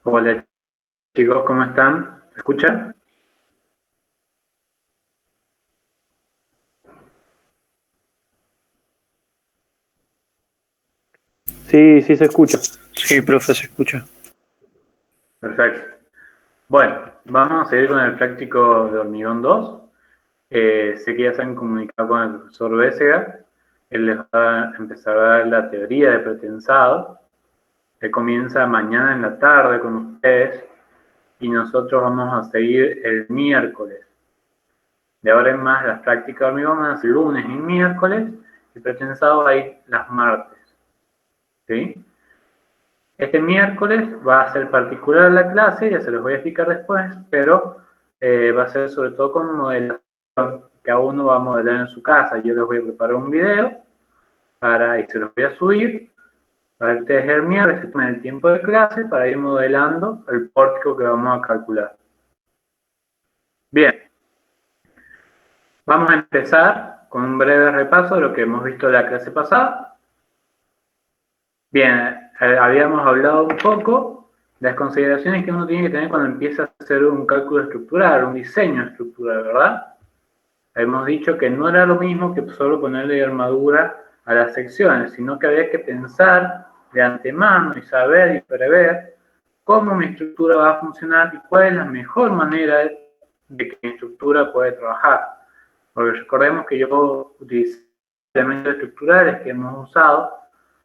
Hola chicos, ¿cómo están? ¿Se escucha? Sí, sí se escucha. Sí, profe, se escucha. Perfecto. Bueno, vamos a seguir con el práctico de hormigón 2. Sé que ya se han comunicado con el profesor Béssega. Él les va a empezar a dar la teoría de pretensado, que comienza mañana en la tarde con ustedes y nosotros vamos a seguir el miércoles. De ahora en más, las prácticas de hormigón van a ser lunes y miércoles y pretensado va a ir las martes. ¿Sí? Este miércoles va a ser particular la clase, ya se los voy a explicar después, pero va a ser sobre todo con modelación. Cada uno va a modelar en su casa. Yo les voy a preparar un video y se los voy a subir para que ustedes el miércoles se tomen el tiempo de clase para ir modelando el pórtico que vamos a calcular. Bien, vamos a empezar con un breve repaso de lo que hemos visto en la clase pasada. Bien, habíamos hablado un poco de las consideraciones que uno tiene que tener cuando empieza a hacer un cálculo estructural, un diseño estructural, ¿verdad? Hemos dicho que no era lo mismo que solo ponerle armadura a las secciones, sino que había que pensar de antemano y saber y prever cómo mi estructura va a funcionar y cuál es la mejor manera de que mi estructura puede trabajar. Porque recordemos que yo utilicé elementos estructurales que hemos usado,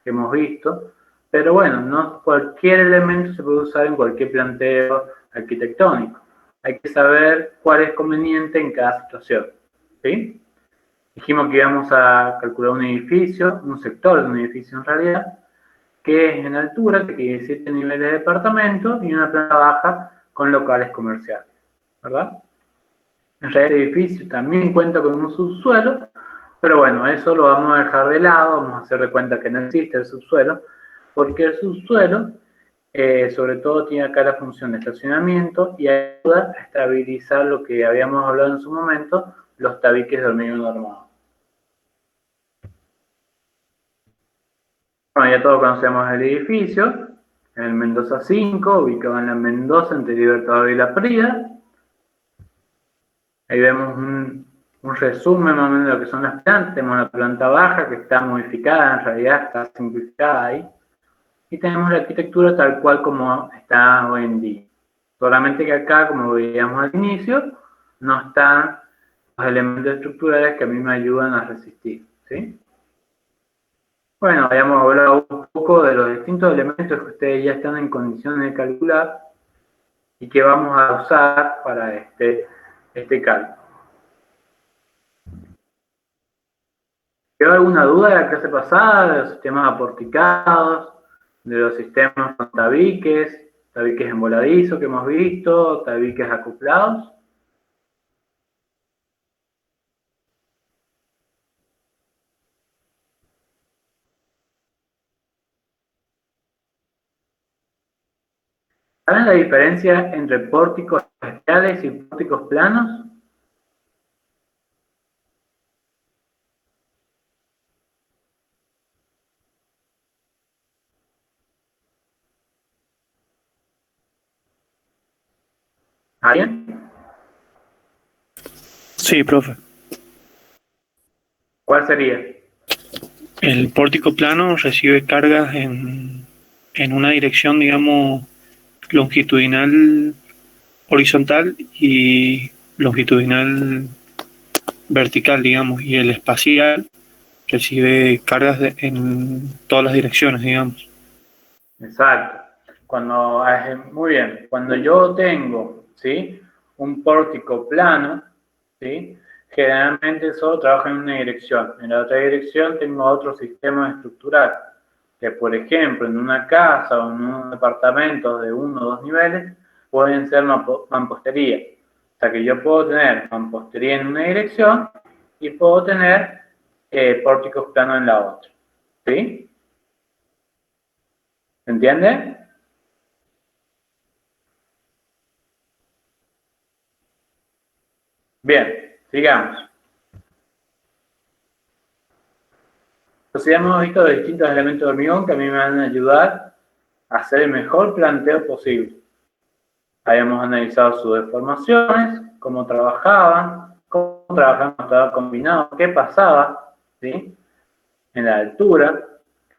que hemos visto, pero bueno, no cualquier elemento se puede usar en cualquier planteo arquitectónico. Hay que saber cuál es conveniente en cada situación. ¿Sí? Dijimos que íbamos a calcular un edificio, un sector de un edificio en realidad, que es en altura, que tiene 7 niveles de departamento y una planta baja con locales comerciales, ¿verdad? En realidad el edificio también cuenta con un subsuelo, pero bueno, eso lo vamos a dejar de lado, vamos a hacer de cuenta que no existe el subsuelo, porque el subsuelo sobre todo tiene acá la función de estacionamiento y ayuda a estabilizar lo que habíamos hablado en su momento, los tabiques de hormigón armado. Bueno, ya todos conocemos el edificio, el Mendoza 5, ubicado en la Mendoza entre Libertador y La Prida. Ahí vemos un resumen más o menos de lo que son las plantas. Tenemos la planta baja que está modificada, en realidad está simplificada ahí. Y tenemos la arquitectura tal cual como está hoy en día. Solamente que acá, como veíamos al inicio, no están los elementos estructurales que a mí me ayudan a resistir. ¿Sí? Bueno, habíamos hablado un poco de los distintos elementos que ustedes ya están en condiciones de calcular y que vamos a usar para este cálculo. ¿Quedó alguna duda de la clase pasada, de los sistemas aporticados, de los sistemas con tabiques en voladizo que hemos visto, tabiques acoplados? ¿Saben la diferencia entre pórticos especiales y pórticos planos? ¿Alguien? Sí, profe. ¿Cuál sería? El pórtico plano recibe cargas en una dirección, digamos, longitudinal horizontal y longitudinal vertical, digamos, y el espacial recibe cargas en todas las direcciones, digamos. Exacto. Muy bien, cuando yo tengo, ¿sí?, un pórtico plano, ¿sí?, generalmente solo trabajo en una dirección. En la otra dirección tengo otro sistema estructural, que por ejemplo en una casa o en un departamento de 1 o 2 niveles pueden ser mampostería. O sea que yo puedo tener mampostería en una dirección y puedo tener pórticos planos en la otra. ¿Sí? ¿Se entiende? Bien, sigamos. Entonces ya hemos visto los distintos elementos de hormigón que a mí me van a ayudar a hacer el mejor planteo posible. Habíamos analizado sus deformaciones, cómo trabajaban cuando estaba combinado, qué pasaba, ¿sí? En la altura,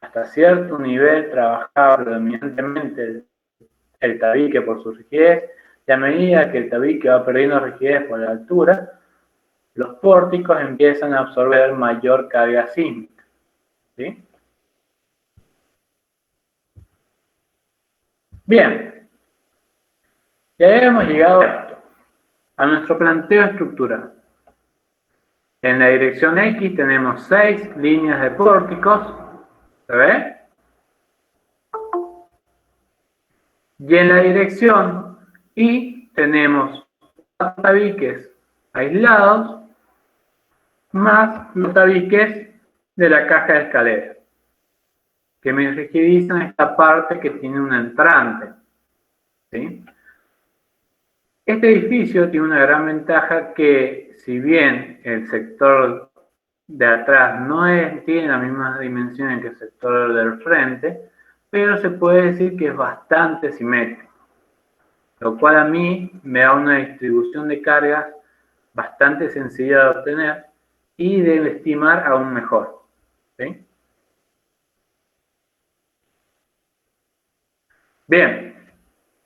hasta cierto nivel trabajaba predominantemente el tabique por su rigidez, y a medida que el tabique va perdiendo rigidez por la altura, los pórticos empiezan a absorber mayor carga sísmica, ¿sí? Bien, ya hemos llegado a esto, a nuestro planteo estructural. En la dirección X tenemos 6 líneas de pórticos, ¿se ve? Y en la dirección Y tenemos 4 tabiques aislados más los tabiques de la caja de escalera, que me rigidizan esta parte que tiene un entrante, ¿sí? Este edificio tiene una gran ventaja que, si bien el sector de atrás no tiene las mismas dimensiones que el sector del frente, pero se puede decir que es bastante simétrico, lo cual a mí me da una distribución de cargas bastante sencilla de obtener y de estimar aún mejor, ¿sí? Bien,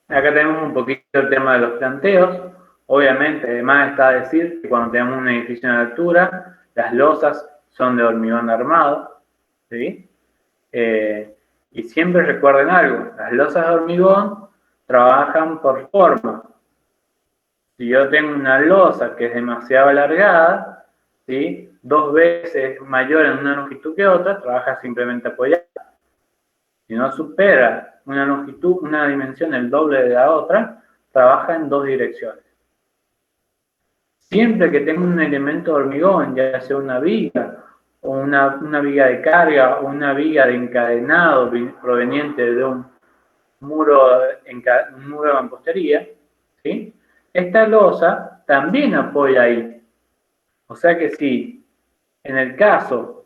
acá tenemos un poquito el tema de los planteos. Obviamente, además está decir que cuando tenemos un edificio en altura, las losas son de hormigón armado, ¿sí? Y siempre recuerden algo, las losas de hormigón trabajan por forma. Si yo tengo una losa que es demasiado alargada, ¿sí? 2 veces mayor en una longitud que otra, trabaja simplemente apoyada. Si no supera una longitud, una dimensión el doble de la otra, trabaja en 2 direcciones. Siempre que tenga un elemento de hormigón, ya sea una viga, o una viga de carga, o una viga de encadenado proveniente de un muro de mampostería, ¿sí? Esta losa también apoya ahí. O sea que si en el caso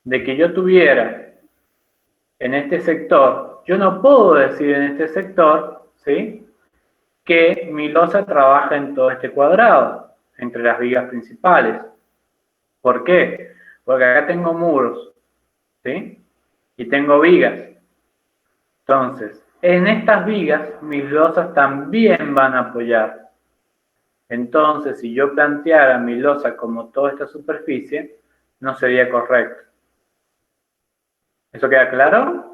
de que yo tuviera en este sector, yo no puedo decir en este sector, ¿sí?, que mi losa trabaja en todo este cuadrado, entre las vigas principales. ¿Por qué? Porque acá tengo muros, ¿sí?, y tengo vigas. Entonces, en estas vigas, mis losas también van a apoyar. Entonces, si yo planteara mi losa como toda esta superficie, no sería correcto. ¿Eso queda claro?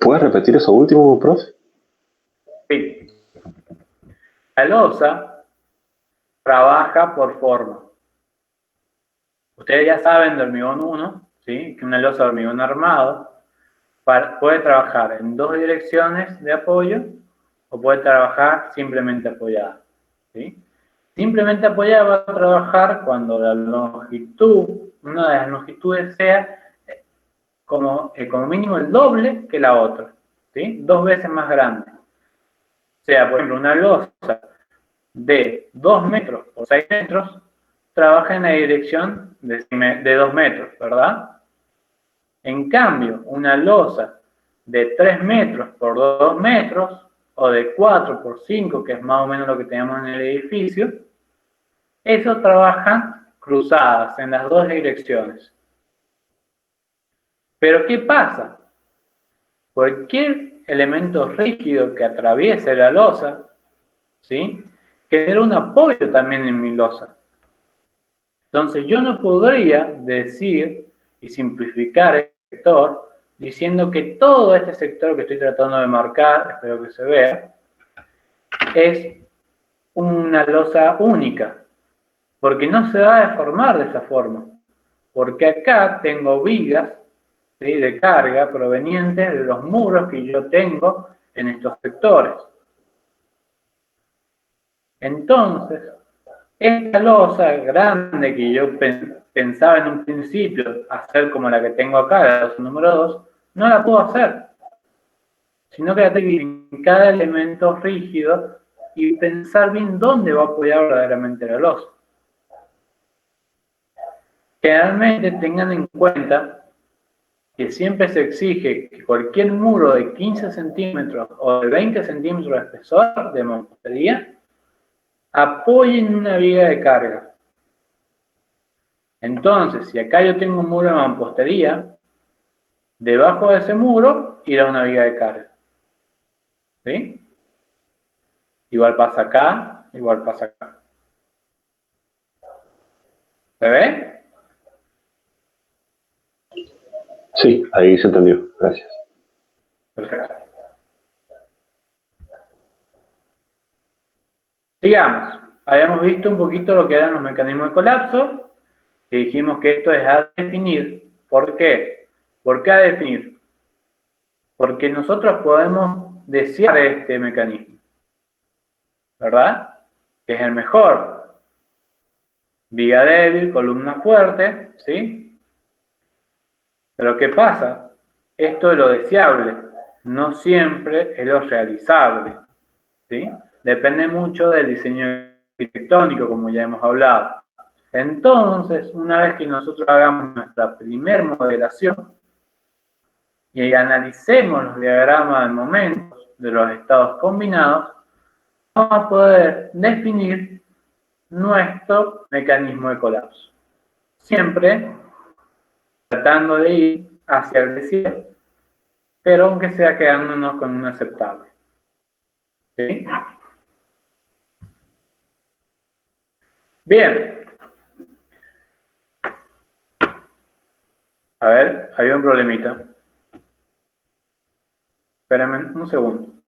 ¿Puedes repetir eso último, profe? Sí. La losa trabaja por forma. Ustedes ya saben de hormigón 1, ¿sí?, que una losa de hormigón armado puede trabajar en 2 direcciones de apoyo o puede trabajar simplemente apoyada, ¿sí? Simplemente apoyada va a trabajar cuando la longitud, una de las longitudes sea como mínimo el doble que la otra, ¿sí? 2 veces más grande. O sea, por ejemplo, una losa de 2 metros por 6 metros trabaja en la dirección de 2 metros, ¿verdad? En cambio, una losa de 3 metros por 2 metros o de 4 por 5, que es más o menos lo que tenemos en el edificio, eso trabajan cruzadas en las 2 direcciones. Pero ¿qué pasa? Cualquier elemento rígido que atraviese la losa, ¿sí?, genera un apoyo también en mi losa. Entonces yo no podría decir y simplificar el sector diciendo que todo este sector que estoy tratando de marcar, espero que se vea, es una losa única, porque no se va a deformar de esa forma, porque acá tengo vigas, ¿sí?, de carga provenientes de los muros que yo tengo en estos sectores. Entonces, esta losa grande que yo pensaba en un principio hacer como la que tengo acá, la losa número 2, no la puedo hacer, sino que la tengo que ir en cada elemento rígido y pensar bien dónde va a apoyar verdaderamente la losa. Generalmente tengan en cuenta que siempre se exige que cualquier muro de 15 centímetros o de 20 centímetros de espesor de mampostería apoye en una viga de carga. Entonces, si acá yo tengo un muro de mampostería, debajo de ese muro irá una viga de carga. ¿Sí? Igual pasa acá, igual pasa acá. ¿Se ve? Sí, ahí se entendió. Gracias. Perfecto. Sigamos. Habíamos visto un poquito lo que eran los mecanismos de colapso y dijimos que esto es a definir. ¿Por qué? ¿Por qué a definir? Porque nosotros podemos desear este mecanismo, ¿verdad? Que es el mejor. Viga débil, columna fuerte, ¿sí? Pero ¿qué pasa? Esto es lo deseable, no siempre es lo realizable, ¿sí? Depende mucho del diseño arquitectónico, como ya hemos hablado. Entonces, una vez que nosotros hagamos nuestra primer modelación y analicemos los diagramas de momentos de los estados combinados, vamos a poder definir nuestro mecanismo de colapso. Siempre tratando de ir hacia el desierto, pero aunque sea quedándonos con un aceptable. ¿Sí? Bien. A ver, había un problemita. Espérame un segundo.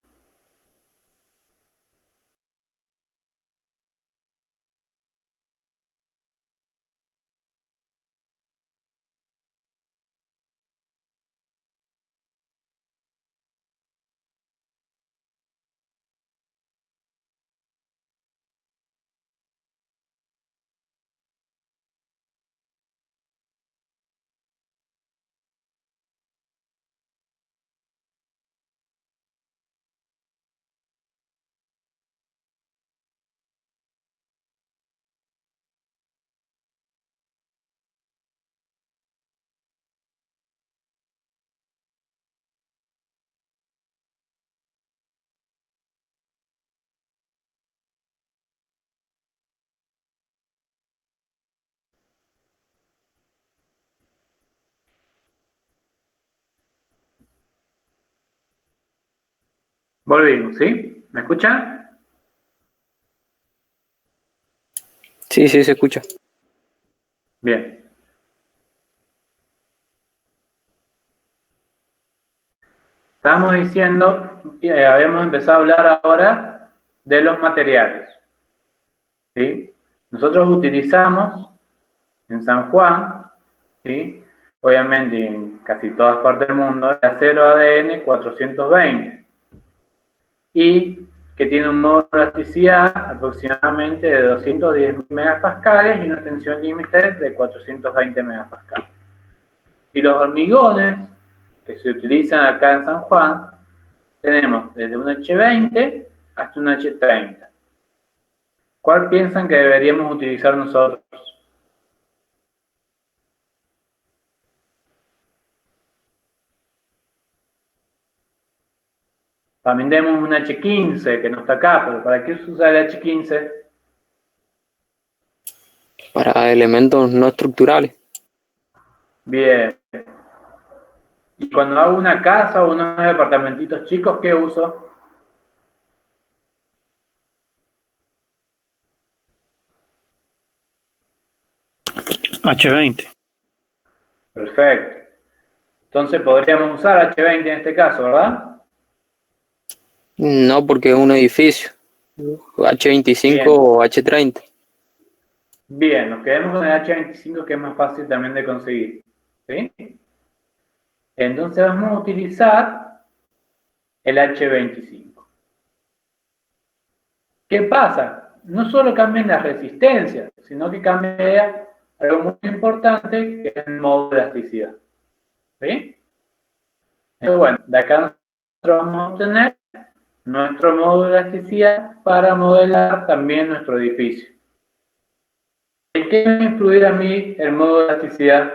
Volvimos, ¿sí? ¿Me escuchan? Sí, sí, se escucha. Bien. Estamos diciendo, habíamos empezado a hablar ahora de los materiales. ¿Sí? Nosotros utilizamos en San Juan, ¿sí? Obviamente en casi todas partes del mundo, el acero ADN 420 y que tiene un modo de elasticidad aproximadamente de 210 megapascales y una tensión límite de 420 megapascales. Y los hormigones que se utilizan acá en San Juan, tenemos desde un H20 hasta un H30. ¿Cuál piensan que deberíamos utilizar nosotros? También tenemos un H15 que no está acá, pero ¿para qué se usa el H15? Para elementos no estructurales. Bien. Y cuando hago una casa o unos departamentitos chicos, ¿qué uso? H20. Perfecto. Entonces podríamos usar H20 en este caso, ¿verdad? No, porque es un edificio. H25 Bien. o H30. Bien, nos quedamos con el H25 que es más fácil también de conseguir. ¿Sí? Entonces vamos a utilizar el H25. ¿Qué pasa? No solo cambian las resistencias, sino que cambia algo muy importante, que es el modo de elasticidad. ¿Sí? Entonces, bueno, de acá nosotros vamos a obtener nuestro modo de elasticidad para modelar también nuestro edificio. ¿En qué me va a influir a mí el modo de elasticidad?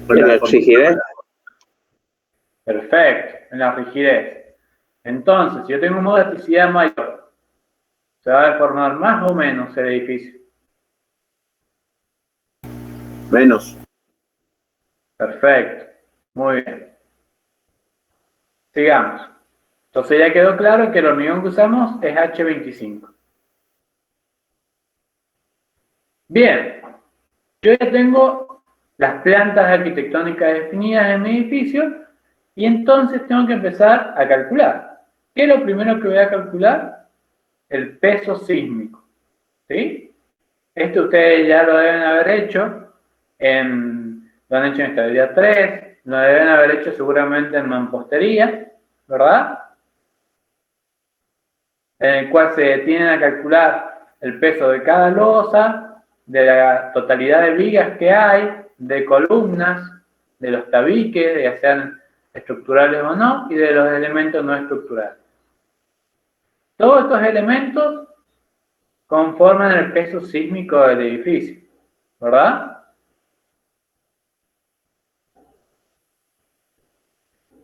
En la rigidez. Perfecto, en la rigidez. Entonces, si yo tengo un modo de elasticidad mayor, ¿se va a deformar más o menos el edificio? Menos. Perfecto, muy bien. Sigamos. Entonces ya quedó claro que el hormigón que usamos es H25. Bien, yo ya tengo las plantas arquitectónicas definidas en mi edificio y entonces tengo que empezar a calcular. ¿Qué es lo primero que voy a calcular? El peso sísmico. ¿Sí? Esto ustedes ya lo deben haber hecho, lo han hecho en estabilidad 3, lo deben haber hecho seguramente en mampostería, ¿verdad? En el cual se tienen a calcular el peso de cada losa, de la totalidad de vigas que hay, de columnas, de los tabiques, ya sean estructurales o no, y de los elementos no estructurales. Todos estos elementos conforman el peso sísmico del edificio, ¿verdad?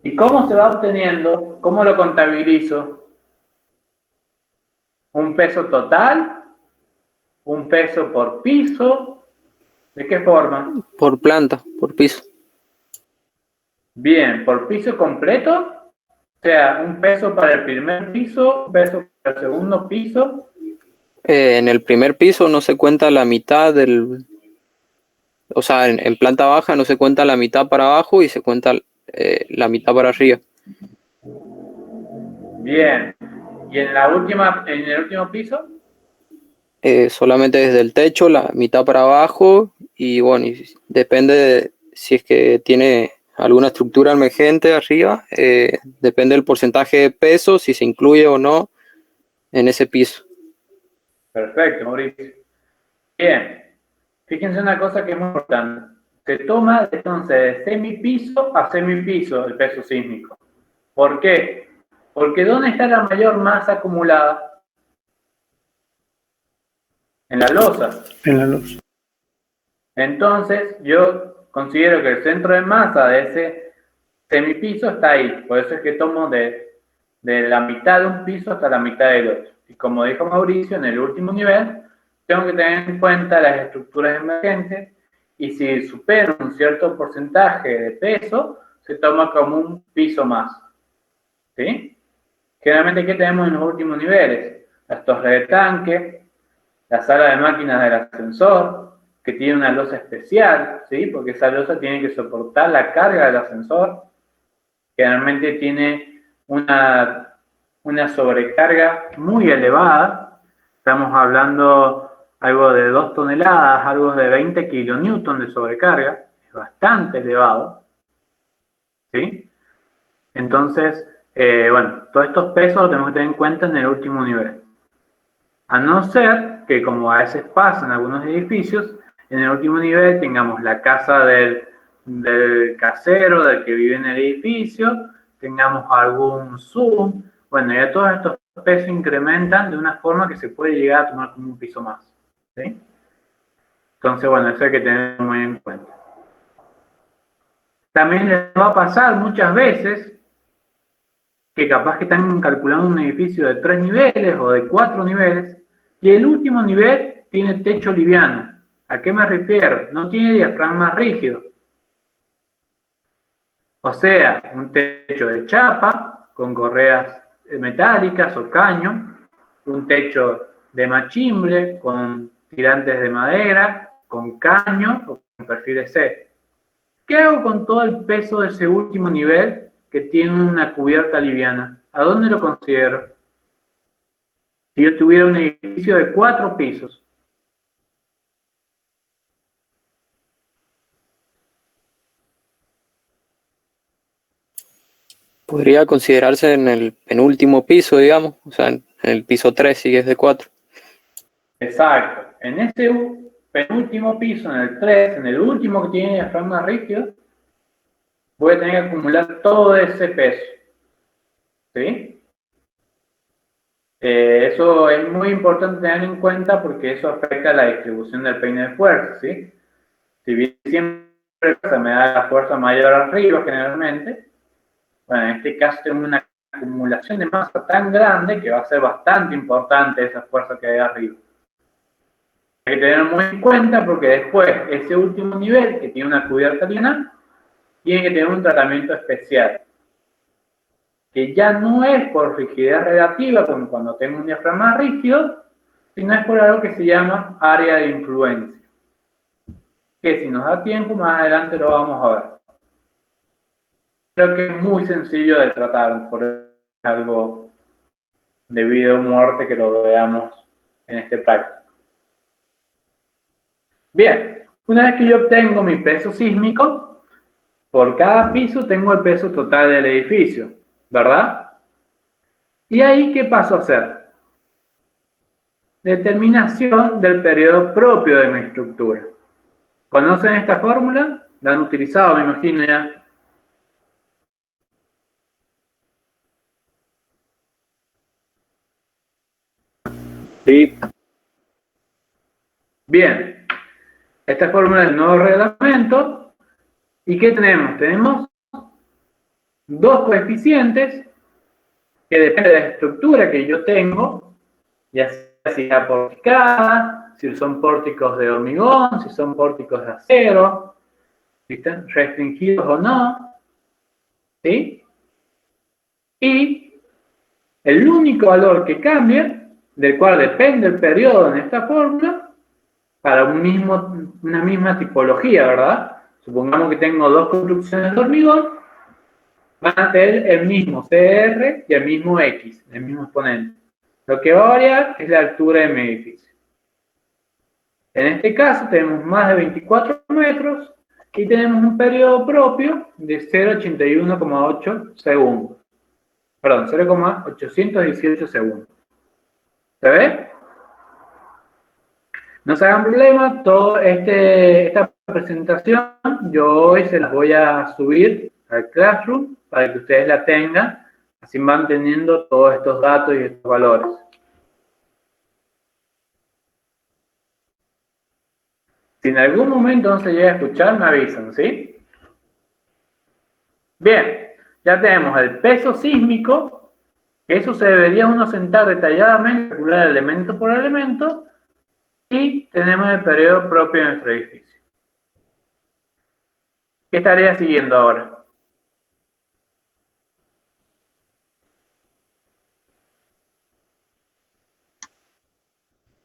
¿Y cómo se va obteniendo? ¿Cómo lo contabilizo? ¿Un peso total? ¿Un peso por piso? ¿De qué forma? Por planta, por piso. Bien, ¿por piso completo? O sea, un peso para el primer piso, un peso para el segundo piso. En el primer piso no se cuenta la mitad del... O sea, en planta baja no se cuenta la mitad para abajo y se cuenta la mitad para arriba. Bien. ¿Y en el último piso? Solamente desde el techo, la mitad para abajo y bueno, y depende de si es que tiene alguna estructura emergente arriba, depende del porcentaje de peso, si se incluye o no en ese piso. Perfecto, Mauricio. Bien. Fíjense una cosa que es muy importante. Se toma entonces de semipiso a semipiso el peso sísmico. ¿Por qué? Porque ¿dónde está la mayor masa acumulada? En la losa. En la luz. Entonces, yo considero que el centro de masa de ese semipiso está ahí. Por eso es que tomo de la mitad de un piso hasta la mitad del otro. Y como dijo Mauricio, en el último nivel, tengo que tener en cuenta las estructuras emergentes y si supero un cierto porcentaje de peso, se toma como un piso más. ¿Sí? Generalmente, ¿qué tenemos en los últimos niveles? Las torres de tanque, la sala de máquinas del ascensor, que tiene una losa especial, ¿sí? Porque esa losa tiene que soportar la carga del ascensor. Generalmente tiene una sobrecarga muy elevada. Estamos hablando algo de 2 toneladas, algo de 20 kilonewton de sobrecarga. Es bastante elevado. ¿Sí? Entonces, bueno, todos estos pesos los tenemos que tener en cuenta en el último nivel. A no ser que, como a veces pasa en algunos edificios, en el último nivel tengamos la casa del casero, del que vive en el edificio, tengamos algún Zoom. Bueno, ya todos estos pesos incrementan de una forma que se puede llegar a tomar como un piso más. ¿Sí? Entonces, bueno, eso hay que tener muy en cuenta. También les va a pasar muchas veces que capaz que están calculando un edificio de 3 niveles o de 4 niveles y el último nivel tiene techo liviano. ¿A qué me refiero? No tiene diafragma rígido. O sea, un techo de chapa con correas metálicas o caño, un techo de machimbre con tirantes de madera, con caño o con perfiles C. ¿Qué hago con todo el peso de ese último nivel que tiene una cubierta liviana? ¿A dónde lo considero? Si yo tuviera un edificio de 4 pisos. Podría considerarse en el penúltimo piso, digamos, o sea, en el piso 3 si es de 4. Exacto. En ese penúltimo piso, en el 3, en el último que tiene diafragma rígido, voy a tener que acumular todo ese peso. ¿Sí? Eso es muy importante tener en cuenta porque eso afecta la distribución del peine de fuerza, ¿sí? Si bien siempre me da la fuerza mayor arriba generalmente, bueno, en este caso tengo una acumulación de masa tan grande que va a ser bastante importante esa fuerza que hay arriba. Hay que tenerlo muy en cuenta porque después ese último nivel que tiene una cubierta lineal tiene que tener un tratamiento especial, que ya no es por rigidez relativa, como cuando tengo un diafragma rígido, sino es por algo que se llama área de influencia, que si nos da tiempo más adelante lo vamos a ver. Creo que es muy sencillo de tratar, por eso es algo de vida o muerte que lo veamos en este práctico. Bien, una vez que yo obtengo mi peso sísmico, por cada piso tengo el peso total del edificio, ¿verdad? ¿Y ahí qué paso a hacer? Determinación del periodo propio de mi estructura. ¿Conocen esta fórmula? La han utilizado, me imagino ya. Sí. Bien, esta fórmula es el nuevo reglamento. ¿Y qué tenemos? Tenemos dos coeficientes que dependen de la estructura que yo tengo, ya sea si está porticada, si son pórticos de hormigón, si son pórticos de acero, si están restringidos o no, ¿sí? Y el único valor que cambia, del cual depende el periodo en esta fórmula, para una misma tipología, ¿verdad? Supongamos que tengo dos construcciones de hormigón, van a tener el mismo CR y el mismo X, el mismo exponente. Lo que va a variar es la altura de mi edificio. En este caso tenemos más de 24 metros y tenemos un periodo propio de 0,81,8 segundos. Perdón, 0,818 segundos. ¿Se ve? No se hagan problema, toda esta presentación yo hoy se las voy a subir al Classroom para que ustedes la tengan, así van teniendo todos estos datos y estos valores. Si en algún momento no se llega a escuchar, me avisan, ¿sí? Bien, ya tenemos el peso sísmico, que eso se debería uno sentar detalladamente, calcular elemento por elemento, y tenemos el periodo propio de nuestro edificio. ¿Qué estaría siguiendo ahora?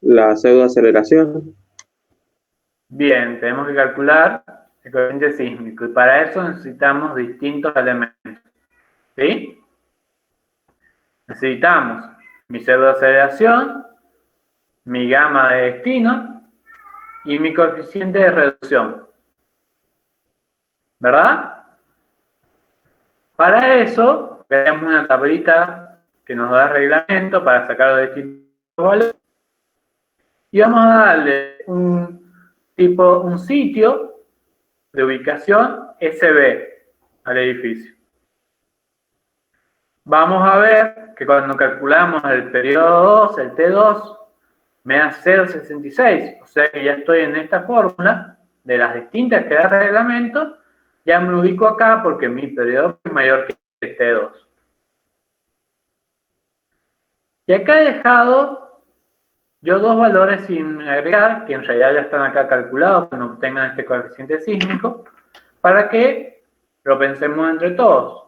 La pseudoaceleración. Bien, tenemos que calcular el coeficiente sísmico y para eso necesitamos distintos elementos. ¿Sí? Necesitamos mi pseudoaceleración, mi gamma de destino y mi coeficiente de reducción. ¿Verdad? Para eso, tenemos una tablita que nos da el reglamento para sacar los distintos valores. Y vamos a darle un sitio de ubicación SB al edificio. Vamos a ver que cuando calculamos el periodo 2, el T2, me da 0,66. O sea que ya estoy en esta fórmula de las distintas que da el reglamento. Ya me ubico acá porque mi periodo es mayor que el T2. Y acá he dejado yo dos valores sin agregar, que en realidad ya están acá calculados, que no obtengan este coeficiente sísmico, para que lo pensemos entre todos.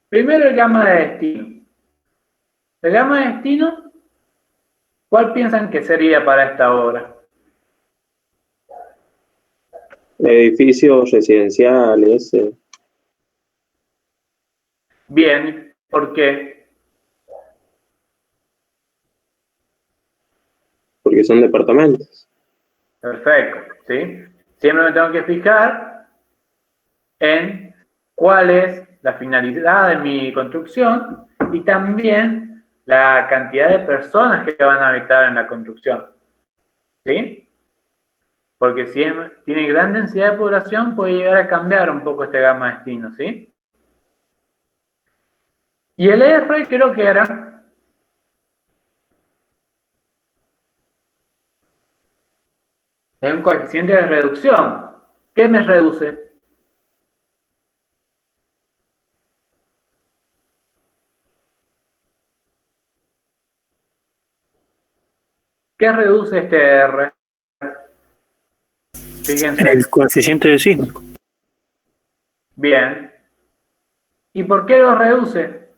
Primero el gamma de destino. El gamma de destino, ¿cuál piensan que sería para esta obra? Edificios residenciales. Bien, ¿por qué? Porque son departamentos. Perfecto, ¿sí? Siempre me tengo que fijar en cuál es la finalidad de mi construcción y también la cantidad de personas que van a habitar en la construcción. ¿Sí? Porque si tiene gran densidad de población, puede llegar a cambiar un poco este gamma destino, ¿sí? Y el R creo que era es un coeficiente de reducción. ¿Qué me reduce? ¿Qué reduce este R? Fíjense. El coeficiente de sísmico. Bien. ¿Y por qué lo reduce?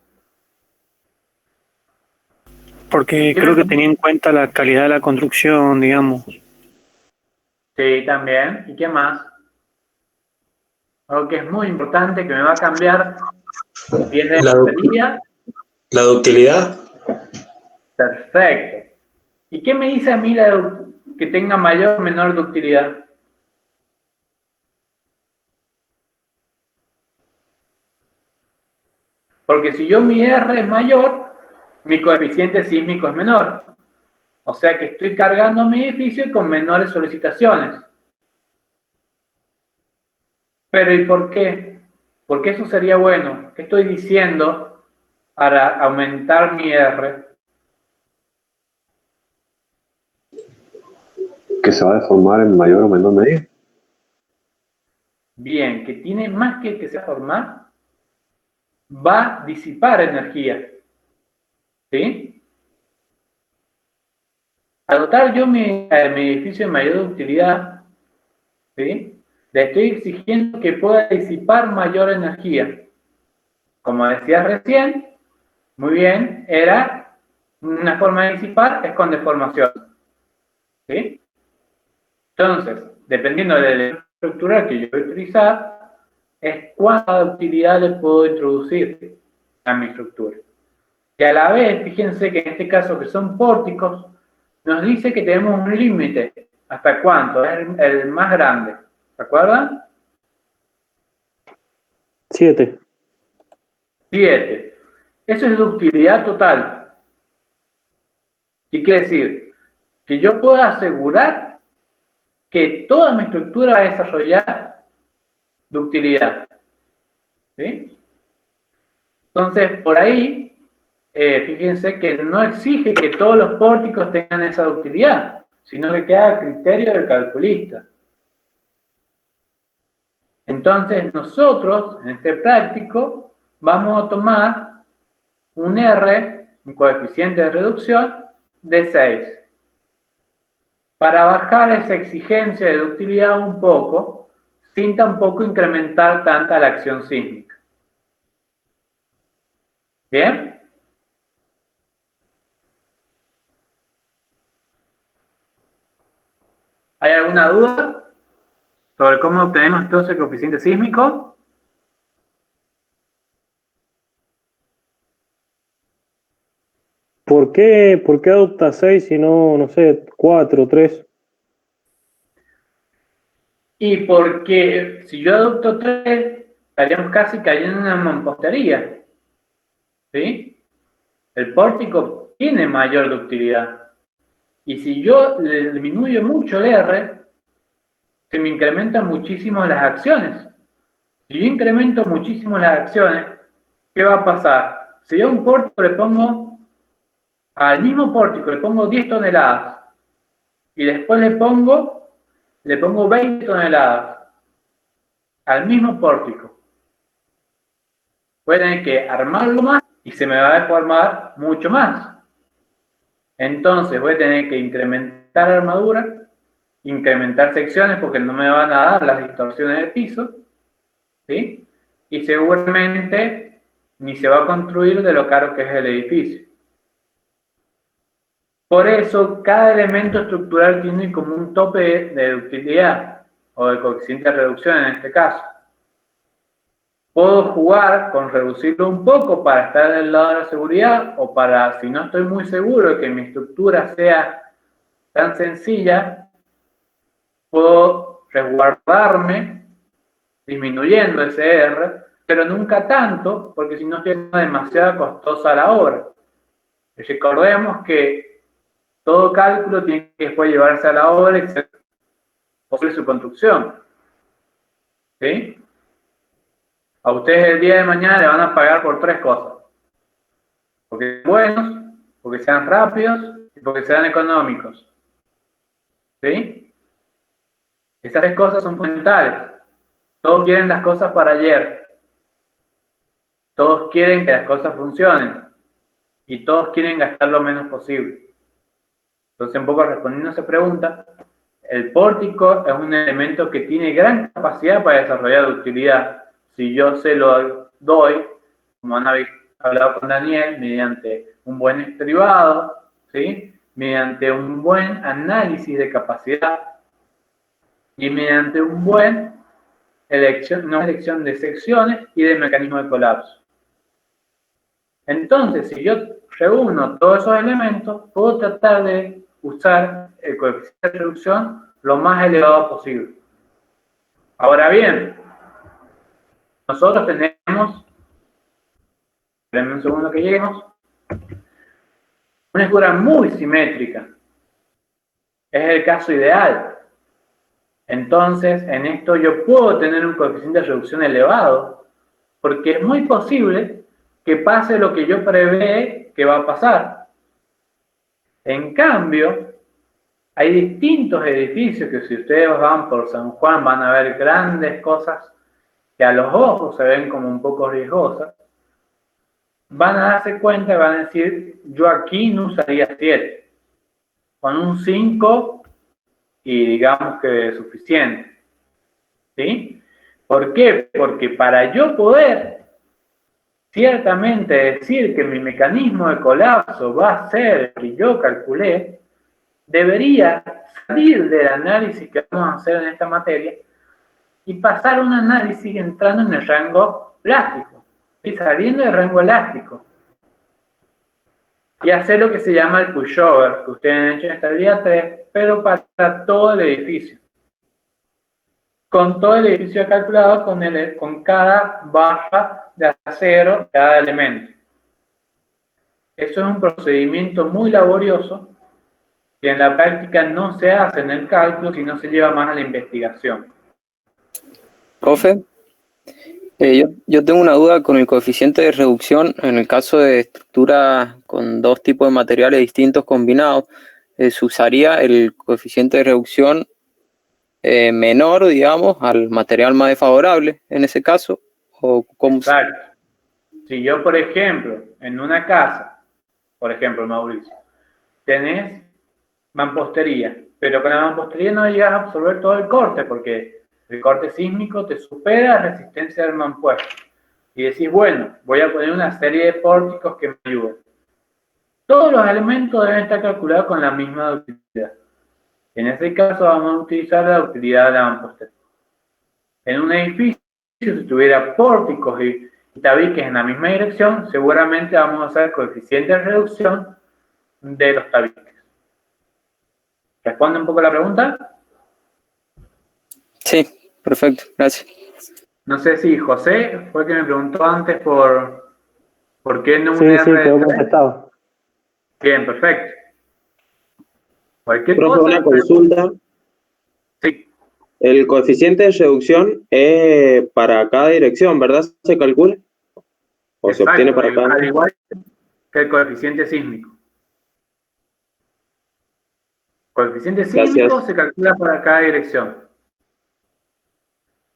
Porque creo que tenía en cuenta la calidad de la construcción, digamos. Sí, también. ¿Y qué más? Algo que es muy importante, que me va a cambiar. Viene La batería. La ductilidad. Perfecto. ¿Y qué me dice a mí que tenga mayor o menor ductilidad? Porque si yo mi R es mayor, mi coeficiente sísmico es menor. O sea que estoy cargando mi edificio con menores solicitaciones. Pero ¿y por qué? Porque eso sería bueno. ¿Qué estoy diciendo para aumentar mi R? Que se va a deformar en mayor o menor medida. Bien, que tiene más que se formar, va a disipar energía. ¿Sí? Al dotar yo mi edificio de mayor utilidad, ¿sí? Le estoy exigiendo que pueda disipar mayor energía. Como decía recién, muy bien, era una forma de disipar, es con deformación. ¿Sí? Entonces, dependiendo del elemento estructural que yo voy a utilizar, es cuánta utilidad le puedo introducir a mi estructura. Y a la vez, fíjense que en este caso que son pórticos, nos dice que tenemos un límite. ¿Hasta cuánto? Es el más grande. ¿Se acuerdan? 7. 7. Eso es ductilidad total. ¿Qué quiere decir? Que yo pueda asegurar que toda mi estructura va a desarrollar ductilidad. ¿Sí? Entonces, por ahí, fíjense que no exige que todos los pórticos tengan esa ductilidad, sino que queda a criterio del calculista. Entonces, nosotros, en este práctico, vamos a tomar un R, un coeficiente de reducción, de 6. Para bajar esa exigencia de ductilidad un poco, sin tampoco incrementar tanta la acción sísmica. ¿Bien? ¿Hay alguna duda sobre cómo obtenemos entonces el coeficiente sísmico? ¿Por qué adopta 6 y no sé, 4, 3? Y porque si yo adopto 3, estaríamos casi cayendo en una mampostería. ¿Sí? El pórtico tiene mayor ductilidad. Y si yo le disminuyo mucho el R, se me incrementan muchísimo las acciones. Si yo incremento muchísimo las acciones, ¿qué va a pasar? Si yo a un pórtico le pongo, al mismo pórtico le pongo 10 toneladas y después le pongo 20 toneladas al mismo pórtico, voy a tener que armarlo más y se me va a deformar mucho más. Entonces voy a tener que incrementar armadura, incrementar secciones porque no me van a dar las distorsiones del piso, ¿sí? Y seguramente ni se va a construir de lo caro que es el edificio. Por eso, cada elemento estructural tiene como un tope de ductilidad, o de coeficiente de reducción en este caso. Puedo jugar con reducirlo un poco para estar del lado de la seguridad, o para, si no estoy muy seguro de que mi estructura sea tan sencilla, puedo resguardarme disminuyendo ese R, pero nunca tanto, porque si no es demasiado costosa la obra. Recordemos que todo cálculo tiene que después llevarse a la obra y ser posible su construcción. ¿Sí? A ustedes el día de mañana le van a pagar por 3 cosas. Porque sean buenos, porque sean rápidos y porque sean económicos. ¿Sí? Esas 3 cosas son fundamentales. Todos quieren las cosas para ayer. Todos quieren que las cosas funcionen. Y todos quieren gastar lo menos posible. Entonces, un poco respondiendo a esa pregunta, el pórtico es un elemento que tiene gran capacidad para desarrollar utilidad. Si yo se lo doy, como han hablado con Daniel, mediante un buen estribado, ¿sí? Mediante un buen análisis de capacidad y mediante un buen elección de secciones y de mecanismo de colapso. Entonces, si yo reúno todos esos elementos, puedo tratar de usar el coeficiente de reducción lo más elevado posible. Ahora bien, nosotros tenemos, espérenme un segundo que lleguemos, una escultura muy simétrica. Es el caso ideal. Entonces, en esto yo puedo tener un coeficiente de reducción elevado, porque es muy posible que pase lo que yo prevé que va a pasar. En cambio, hay distintos edificios que si ustedes van por San Juan van a ver grandes cosas que a los ojos se ven como un poco riesgosas. Van a darse cuenta y van a decir, yo aquí no usaría 7. Con un 5 y digamos que es suficiente. ¿Sí? ¿Por qué? Porque para yo poder ciertamente decir que mi mecanismo de colapso va a ser el que yo calculé, debería salir del análisis que vamos a hacer en esta materia y pasar a un análisis entrando en el rango elástico y saliendo del rango elástico y hacer lo que se llama el pushover que ustedes han hecho en esta día 3, pero para todo el edificio, con todo el edificio calculado con cada barra de acero, cada elemento. Eso es un procedimiento muy laborioso que en la práctica no se hace en el cálculo, sino se lleva más a la investigación. Profe, yo tengo una duda con el coeficiente de reducción en el caso de estructuras con 2 tipos de materiales distintos combinados. ¿Se usaría el coeficiente de reducción menor, digamos, al material más desfavorable en ese caso? ¿O cómo? Exacto. Si yo, por ejemplo, en una casa, por ejemplo, Mauricio, tenés mampostería, pero con la mampostería no llegas a absorber todo el corte, porque el corte sísmico te supera la resistencia del mampuesto. Y decís, bueno, voy a poner una serie de pórticos que me ayuden. Todos los elementos deben estar calculados con la misma utilidad. En ese caso vamos a utilizar la utilidad de la mampostería. En un edificio, si tuviera pórticos y tabiques en la misma dirección, seguramente vamos a usar el coeficiente de reducción de los tabiques. ¿Responde un poco la pregunta? Sí, perfecto, gracias. No sé si José fue el que me preguntó antes por qué no un Sí, R3. quedó contestado. Bien, perfecto. Cualquier Profe, cosa. una consulta. Sí, El coeficiente de reducción es para cada dirección, ¿verdad? ¿Se calcula? ¿O se obtiene para cada? al igual que el coeficiente sísmico. Coeficiente sísmico se calcula para cada dirección.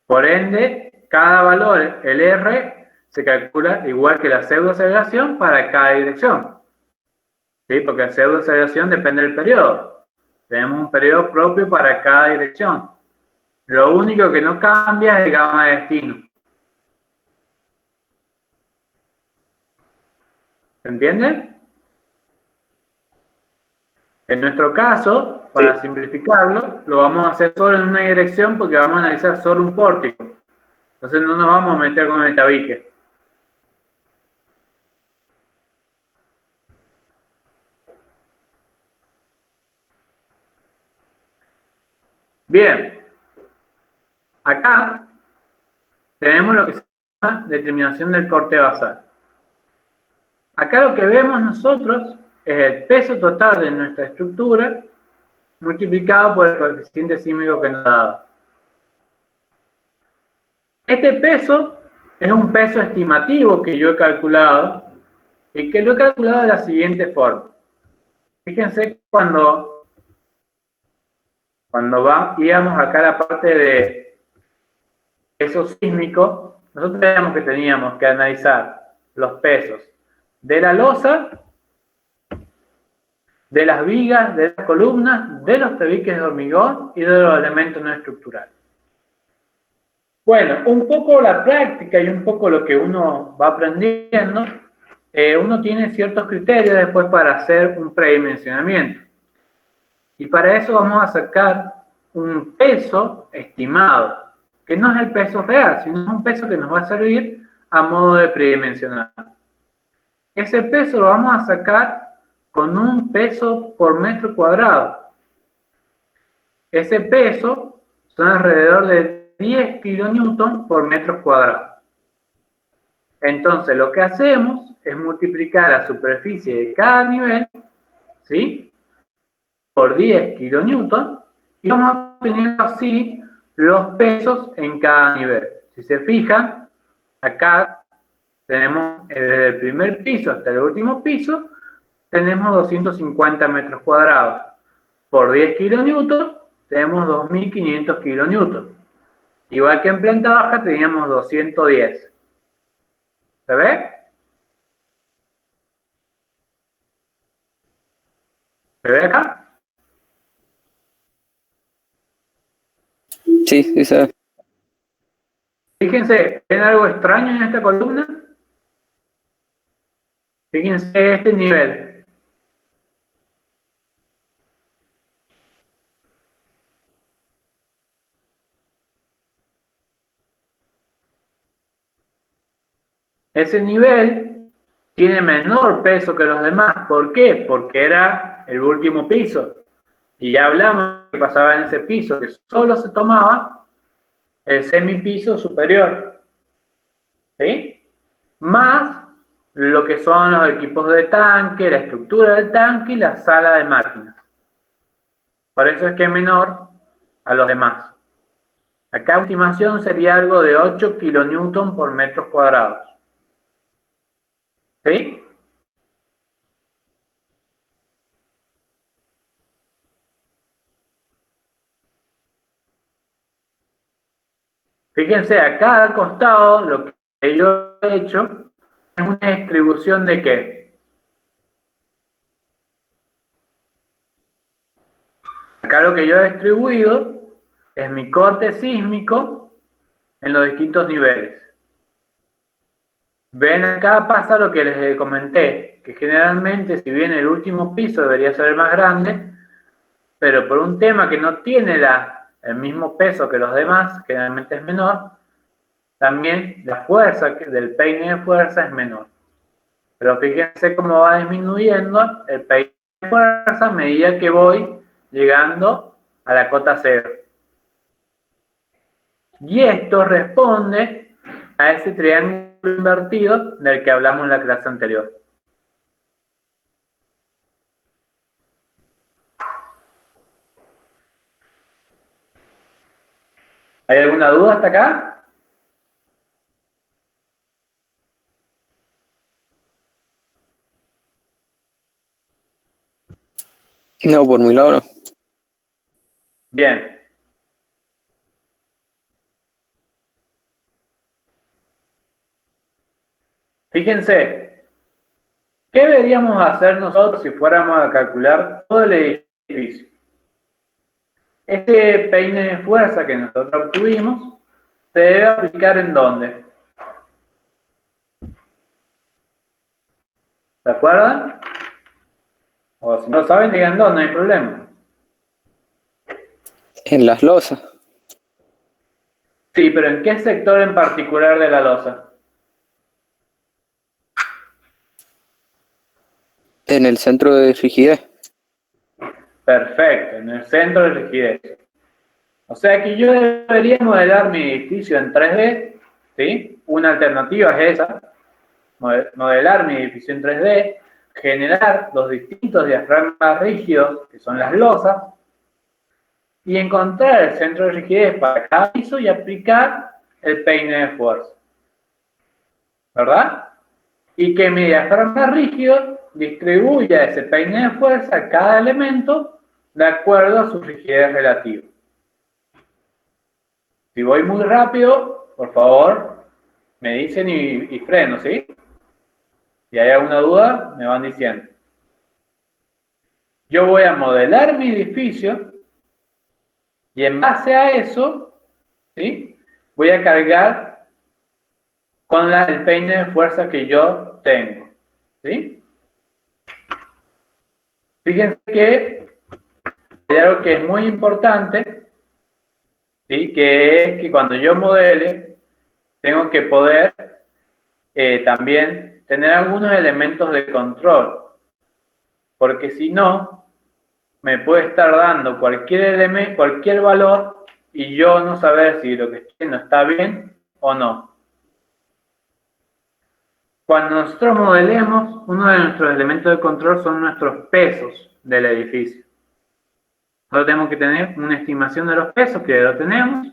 Por ende, cada valor, el R, se calcula igual que la pseudo-aceleración para cada dirección. ¿Sí? Porque la pseudo-aceleración depende del periodo. Tenemos un periodo propio para cada dirección. Lo único que no cambia es el gamma de destino. ¿Se entiende? En nuestro caso, para simplificarlo, lo vamos a hacer solo en una dirección porque vamos a analizar solo un pórtico. Entonces no nos vamos a meter con el tabique. Bien. Acá tenemos lo que se llama determinación del corte basal. Acá lo que vemos nosotros es el peso total de nuestra estructura multiplicado por el coeficiente sísmico que nos ha dado. Este peso es un peso estimativo que yo he calculado y que lo he calculado de la siguiente forma. Fíjense cuando íbamos acá a la parte de peso sísmico, nosotros veíamos que teníamos que analizar los pesos de la losa, de las vigas, de las columnas, de los tabiques de hormigón y de los elementos no estructurales. Bueno, un poco la práctica y un poco lo que uno va aprendiendo, uno tiene ciertos criterios después para hacer un predimensionamiento. Y para eso vamos a sacar un peso estimado, que no es el peso real, sino es un peso que nos va a servir a modo de predimensionar. Ese peso lo vamos a sacar con un peso por metro cuadrado. Ese peso son alrededor de 10 kilonewton por metro cuadrado. Entonces lo que hacemos es multiplicar la superficie de cada nivel, ¿sí?, por 10 kilonewton y vamos a obtener así los pesos en cada nivel. Si se fijan, acá tenemos desde el primer piso hasta el último piso, tenemos 250 metros cuadrados. Por 10 kilonewton tenemos 2500 kilonewton. Igual que en planta baja teníamos 210. ¿Se ve? ¿Se ve acá? Sí, sí se ve. Fíjense, ¿ven algo extraño en esta columna? Fíjense este nivel. Ese nivel tiene menor peso que los demás. ¿Por qué? Porque era el último piso. Y ya hablamos que pasaba en ese piso, que solo se tomaba el semipiso superior. ¿Sí? Más lo que son los equipos de tanque, la estructura del tanque y la sala de máquinas. Por eso es que es menor a los demás. Acá a estimación sería algo de 8 kilonewton por metros cuadrados. ¿Sí? Fíjense, acá al costado lo que yo he hecho es una distribución de ¿qué? Acá lo que yo he distribuido es mi corte sísmico en los distintos niveles. Ven, acá pasa lo que les comenté, que generalmente si bien el último piso debería ser el más grande, pero por un tema que no tiene el mismo peso que los demás, generalmente es menor, también la fuerza del peine de fuerza es menor. Pero fíjense cómo va disminuyendo el peine de fuerza a medida que voy llegando a la cota cero. Y esto responde a ese triángulo invertido del que hablamos en la clase anterior. ¿Hay alguna duda hasta acá? No, por mi lado no. Bien. Fíjense, ¿qué deberíamos hacer nosotros si fuéramos a calcular todo el edificio? Este peine de fuerza que nosotros obtuvimos se debe aplicar ¿en dónde? ¿Se acuerdan? O si no saben, digan dónde, no hay problema. En las losas. Sí, pero ¿en qué sector en particular de la losa? En el centro de rigidez. Perfecto, en el centro de rigidez. O sea que yo debería modelar mi edificio en 3D, ¿sí? Una alternativa es esa, modelar mi edificio en 3D, generar los distintos diafragmas rígidos, que son las losas, y encontrar el centro de rigidez para cada piso y aplicar el peine de fuerza. ¿Verdad? Y que mi diafragma rígido distribuya ese peine de fuerza a cada elemento de acuerdo a su rigidez relativa. Si voy muy rápido, por favor, me dicen y freno, ¿sí? Si hay alguna duda, me van diciendo. Yo voy a modelar mi edificio y en base a eso, ¿sí? Voy a cargar con el peine de fuerza que yo tengo, ¿sí? Fíjense que hay algo que es muy importante, ¿sí? Que es que cuando yo modele, tengo que poder también tener algunos elementos de control, porque si no, me puede estar dando cualquier elemento, cualquier valor, y yo no saber si lo que estoy haciendo está bien o no. Cuando nosotros modelemos, uno de nuestros elementos de control son nuestros pesos del edificio. Nosotros tenemos que tener una estimación de los pesos, que lo tenemos.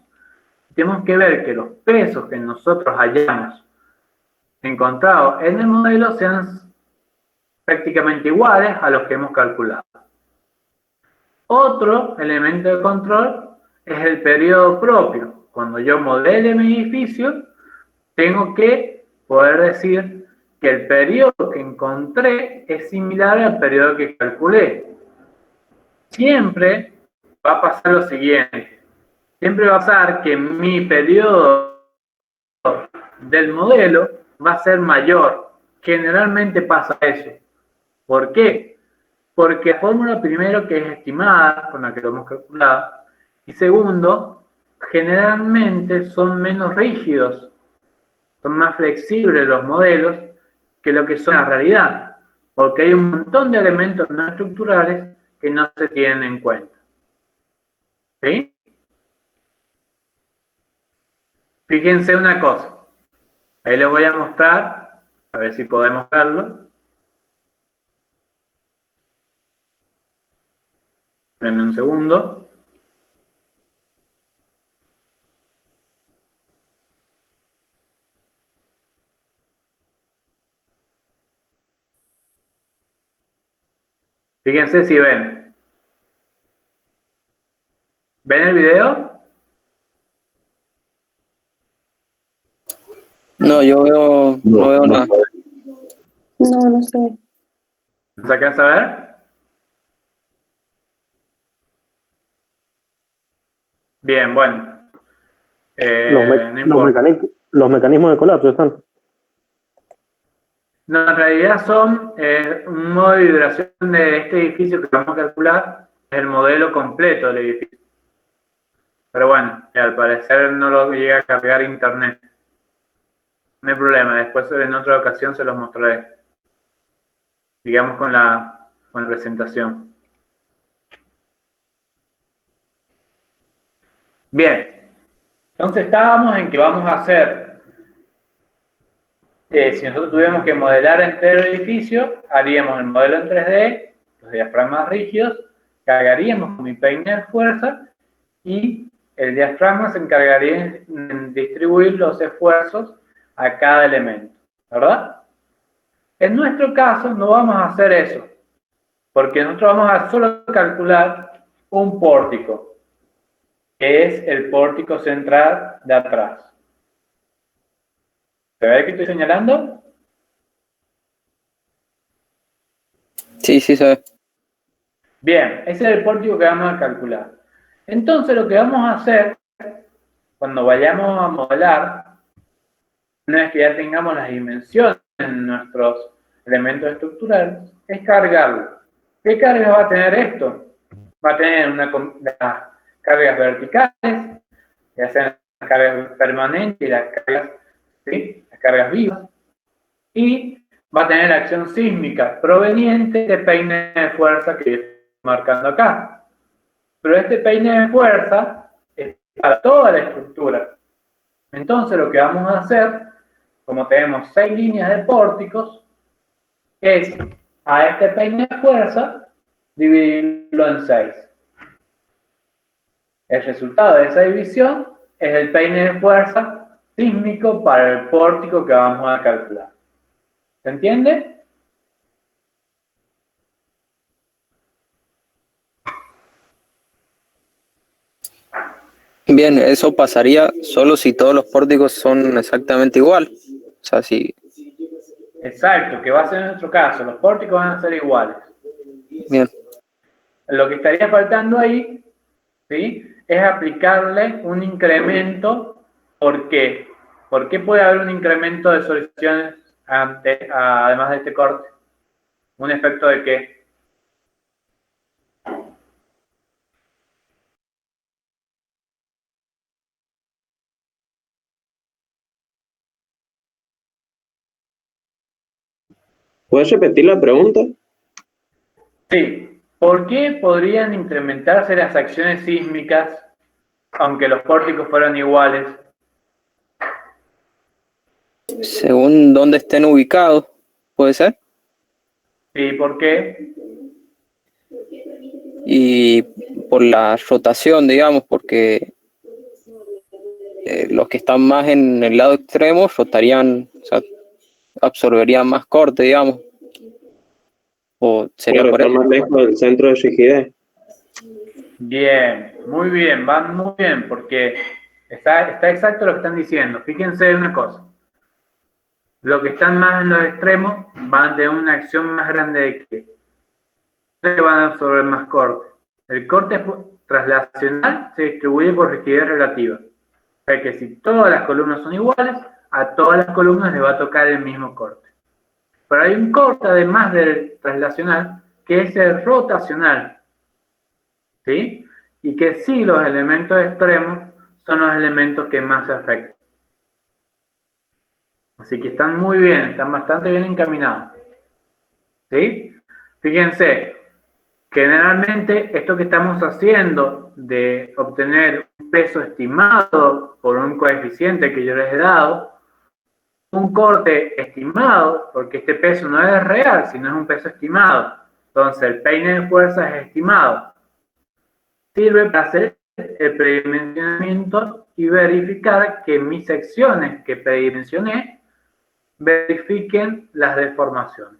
Tenemos que ver que los pesos que nosotros hayamos encontrado en el modelo sean prácticamente iguales a los que hemos calculado. Otro elemento de control es el periodo propio. Cuando yo modele mi edificio, tengo que poder decir que el periodo que encontré es similar al periodo que calculé. Siempre va a pasar lo siguiente. Siempre va a pasar que mi periodo del modelo va a ser mayor. Generalmente pasa eso. ¿Por qué? Porque la fórmula primero que es estimada, con la que lo hemos calculado, y segundo, generalmente son menos rígidos, son más flexibles los modelos que lo que son la realidad, porque hay un montón de elementos no estructurales que no se tienen en cuenta. ¿Sí? Fíjense una cosa, ahí les voy a mostrar, a ver si podemos verlo. Denme un segundo. Fíjense si ven. ¿Ven el video? No, yo no veo nada. No, no sé. ¿Se alcanza a ver? Bien, bueno. No importa. Los mecanismos de colapso están. No, en realidad son un modo de vibración de este edificio que vamos a calcular, es el modelo completo del edificio. Pero bueno, al parecer no lo llega a cargar internet. No hay problema, después en otra ocasión se los mostraré. Digamos con la presentación. Bien, entonces estábamos en que vamos a hacer, si nosotros tuviéramos que modelar entero el edificio, haríamos el modelo en 3D, los diafragmas rígidos, cargaríamos con mi peine de fuerza y el diafragma se encargaría en distribuir los esfuerzos a cada elemento, ¿verdad? En nuestro caso no vamos a hacer eso, porque nosotros vamos a solo calcular un pórtico, que es el pórtico central de atrás. ¿Se ve que estoy señalando? Sí, sí, se ve. Bien, ese es el pórtico que vamos a calcular. Entonces lo que vamos a hacer, cuando vayamos a modelar, una vez que ya tengamos las dimensiones en nuestros elementos estructurales, es cargarlo. ¿Qué carga va a tener esto? Va a tener las cargas verticales, ya sean las cargas permanentes y las cargas, ¿sí? Las cargas vivas, y va a tener la acción sísmica proveniente de peine de fuerza que estoy marcando acá. Pero este peine de fuerza es para toda la estructura. Entonces lo que vamos a hacer, como tenemos 6 líneas de pórticos, es a este peine de fuerza dividirlo en 6. El resultado de esa división es el peine de fuerza sísmico para el pórtico que vamos a calcular. ¿Se entiende? Bien, eso pasaría solo si todos los pórticos son exactamente igual. O sea, si... Exacto, que va a ser nuestro caso. Los pórticos van a ser iguales. Bien. Lo que estaría faltando ahí, ¿sí?, es aplicarle un incremento. ¿Por qué? ¿Por qué puede haber un incremento de soluciones además de este corte? ¿Un efecto de qué? ¿Puedes repetir la pregunta? Sí. ¿Por qué podrían incrementarse las acciones sísmicas aunque los pórticos fueran iguales? Según dónde estén ubicados, ¿puede ser? ¿Y por qué? Y por la rotación, digamos, porque los que están más en el lado extremo rotarían, o sea, absorberían más corte, digamos. O sería Claro, por está eso. más lejos del centro de rigidez. Bien, muy bien, van muy bien, porque está exacto lo que están diciendo. Fíjense en una cosa. Los que están más en los extremos van a tener una acción más grande de que van a absorber más corte. El corte traslacional se distribuye por rigidez relativa. O sea que si todas las columnas son iguales, a todas las columnas les va a tocar el mismo corte. Pero hay un corte además del traslacional, que es el rotacional, ¿sí? Y que sí, los elementos extremos son los elementos que más se afectan. Así que están muy bien, están bastante bien encaminados, ¿sí? Fíjense, generalmente esto que estamos haciendo de obtener un peso estimado por un coeficiente que yo les he dado, un corte estimado, porque este peso no es real, sino es un peso estimado. Entonces el peine de fuerza es estimado. Sirve para hacer el predimensionamiento y verificar que mis secciones que predimensioné verifiquen las deformaciones.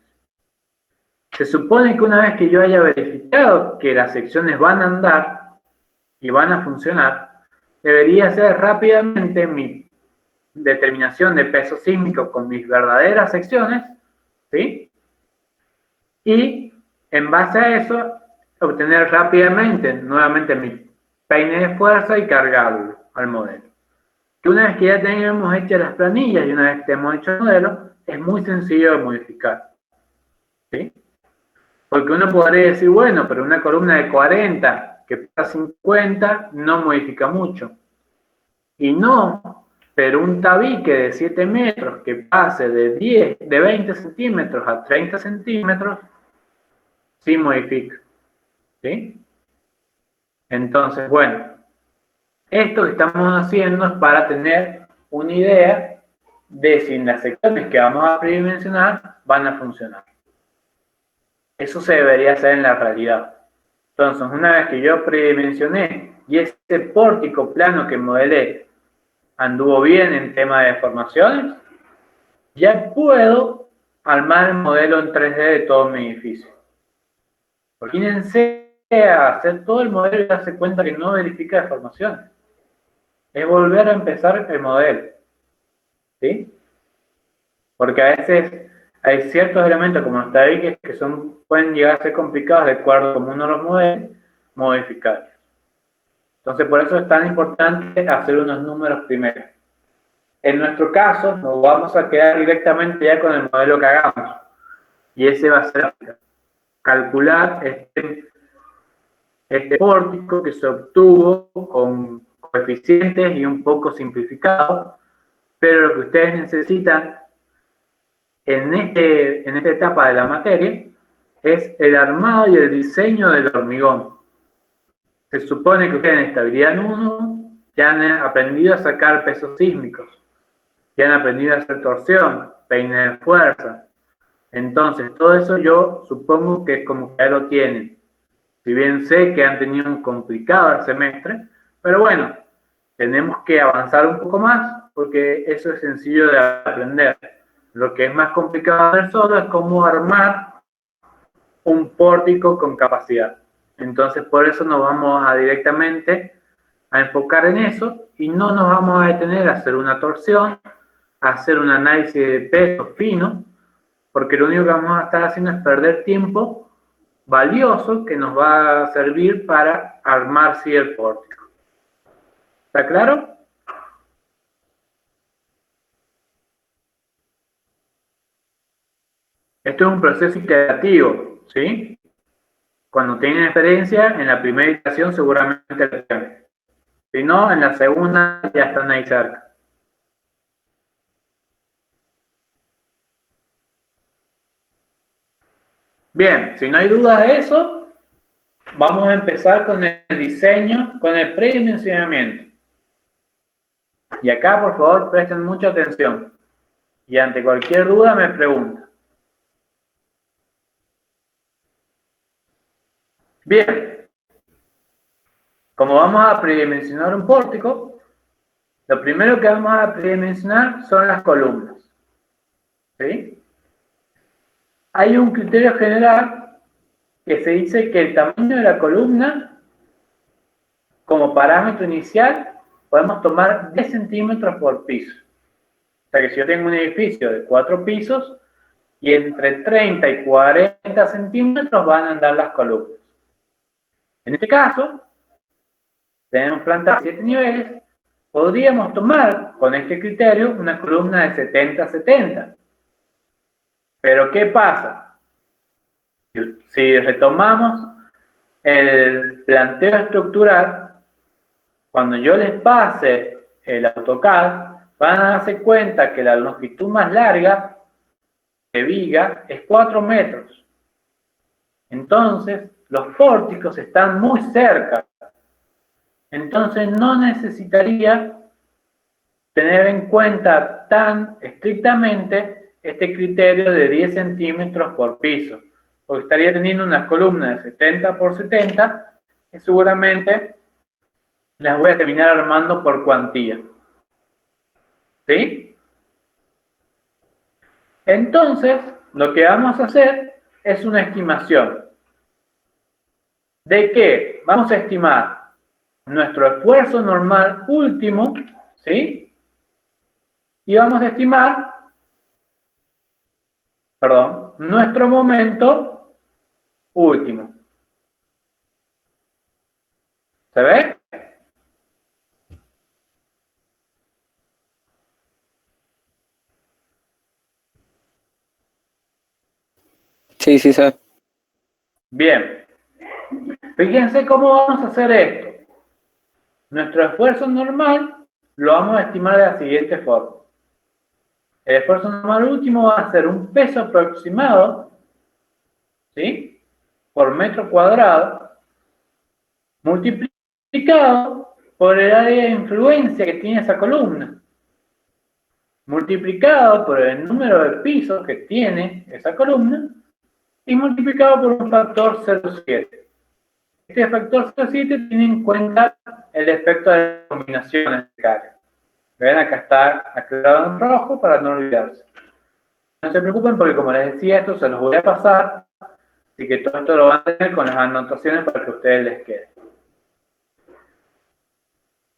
Se supone que una vez que yo haya verificado que las secciones van a andar y van a funcionar, debería hacer rápidamente mi determinación de peso sísmico con mis verdaderas secciones, ¿sí? Y en base a eso, obtener rápidamente nuevamente mi peine de fuerza y cargarlo al modelo. Que una vez que ya tengamos hechas las planillas y una vez que hemos hecho el modelo, es muy sencillo de modificar, ¿sí? Porque uno podría decir, bueno, pero una columna de 40 que pesa 50 no modifica mucho. Y no, pero un tabique de 7 metros que pase de 20 centímetros a 30 centímetros, sí modifica, ¿sí? Entonces, bueno, esto que estamos haciendo es para tener una idea de si las secciones que vamos a predimensionar van a funcionar. Eso se debería hacer en la realidad. Entonces, una vez que yo predimensioné y ese pórtico plano que modelé anduvo bien en tema de deformaciones, ya puedo armar el modelo en 3D de todo mi edificio. Imagínense a hacer todo el modelo y darse cuenta que no verifica deformaciones. Es volver a empezar el modelo, ¿sí? Porque a veces hay ciertos elementos como los tabiques que pueden llegar a ser complicados de acuerdo a cómo uno los modele, modificarlos. Entonces, por eso es tan importante hacer unos números primero. En nuestro caso, nos vamos a quedar directamente ya con el modelo que hagamos. Y ese va a ser calcular este pórtico que se obtuvo con coeficientes y un poco simplificado, pero lo que ustedes necesitan en esta etapa de la materia es el armado y el diseño del hormigón. Se supone que ustedes en estabilidad 1 ya han aprendido a sacar pesos sísmicos, ya han aprendido a hacer torsión, peine de fuerza. Entonces, todo eso yo supongo que como que ya lo tienen. Si bien sé que han tenido un complicado el semestre, Pero bueno, tenemos que avanzar un poco más porque eso es sencillo de aprender. Lo que es más complicado de hacer solo es cómo armar un pórtico con capacidad. Entonces, por eso nos vamos a directamente a enfocar en eso y no nos vamos a detener a hacer una torsión, a hacer un análisis de peso fino, porque lo único que vamos a estar haciendo es perder tiempo valioso que nos va a servir para armar sí el pórtico. ¿Está claro? Esto es un proceso iterativo, ¿sí? Cuando tienen experiencia, en la primera iteración seguramente lo tienen. Si no, en la segunda ya están ahí cerca. Bien, si no hay dudas de eso, vamos a empezar con el diseño, con el predimensionamiento. Y acá, por favor, presten mucha atención. Y ante cualquier duda me preguntan. Bien, como vamos a predimensionar un pórtico, lo primero que vamos a predimensionar son las columnas. ¿Sí? Hay un criterio general que se dice que el tamaño de la columna, como parámetro inicial, podemos tomar 10 centímetros por piso. O sea que si yo tengo un edificio de 4 pisos, y entre 30 y 40 centímetros van a andar las columnas. En este caso, tenemos planta de 7 niveles, podríamos tomar con este criterio una columna de 70-70. Pero ¿qué pasa? Si retomamos el planteo estructural, cuando yo les pase el AutoCAD, van a darse cuenta que la longitud más larga de viga es 4 metros. Entonces, los pórticos están muy cerca. Entonces, no necesitaría tener en cuenta tan estrictamente este criterio de 10 centímetros por piso, porque estaría teniendo una columna de 70 por 70 que seguramente las voy a terminar armando por cuantía. ¿Sí? Entonces, lo que vamos a hacer es una estimación. ¿De qué? Vamos a estimar nuestro esfuerzo normal último, ¿sí? Y vamos a estimar, nuestro momento último. ¿Se ve? Sí, sí, sí. Bien. Fíjense cómo vamos a hacer esto. Nuestro esfuerzo normal lo vamos a estimar de la siguiente forma. El esfuerzo normal último va a ser un peso aproximado, ¿sí?, por metro cuadrado, multiplicado por el área de influencia que tiene esa columna, multiplicado por el número de pisos que tiene esa columna y multiplicado por un factor 0,7. Este factor 0,7 tiene en cuenta el efecto de combinaciones de carga. Ven, acá está aclarado en rojo para no olvidarse. No se preocupen porque, como les decía, esto se los voy a pasar, así que todo esto lo van a tener con las anotaciones para que a ustedes les quede.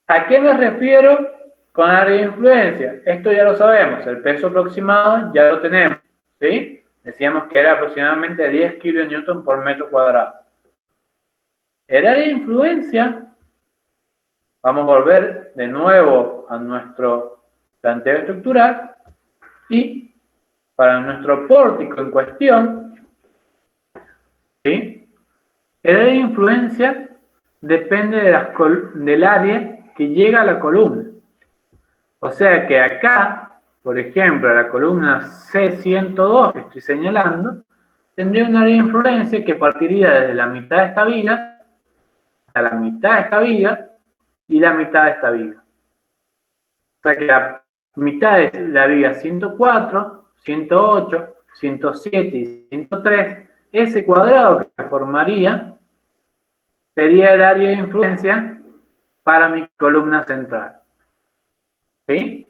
¿A qué me refiero con área de influencia? Esto ya lo sabemos, el peso aproximado ya lo tenemos, ¿sí? Decíamos que era aproximadamente 10 kN por metro cuadrado. El área de influencia, vamos a volver de nuevo a nuestro planteo estructural y para nuestro pórtico en cuestión, ¿sí?, el área de influencia depende del área que llega a la columna. O sea que acá, por ejemplo, la columna C102 que estoy señalando, tendría un área de influencia que partiría desde la mitad de esta viga a la mitad de esta viga y la mitad de esta viga. O sea que la mitad de la viga 104, 108, 107 y 103, ese cuadrado que formaría sería el área de influencia para mi columna central. ¿Sí?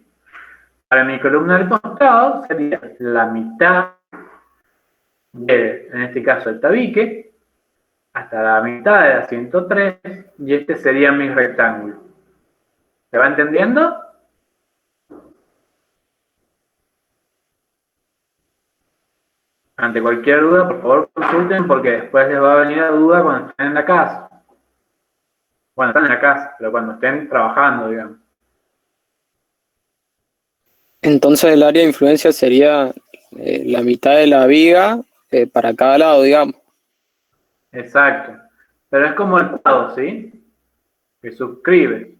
Para mi columna del costado sería la mitad de, en este caso, el tabique, hasta la mitad de la 103, y este sería mi rectángulo. ¿Se va entendiendo? Ante cualquier duda, por favor consulten, porque después les va a venir la duda cuando estén en la casa. Bueno, están en la casa, pero cuando estén trabajando, digamos. Entonces el área de influencia sería la mitad de la viga para cada lado, digamos. Exacto. Pero es como el cuadro, ¿sí? Que suscribe.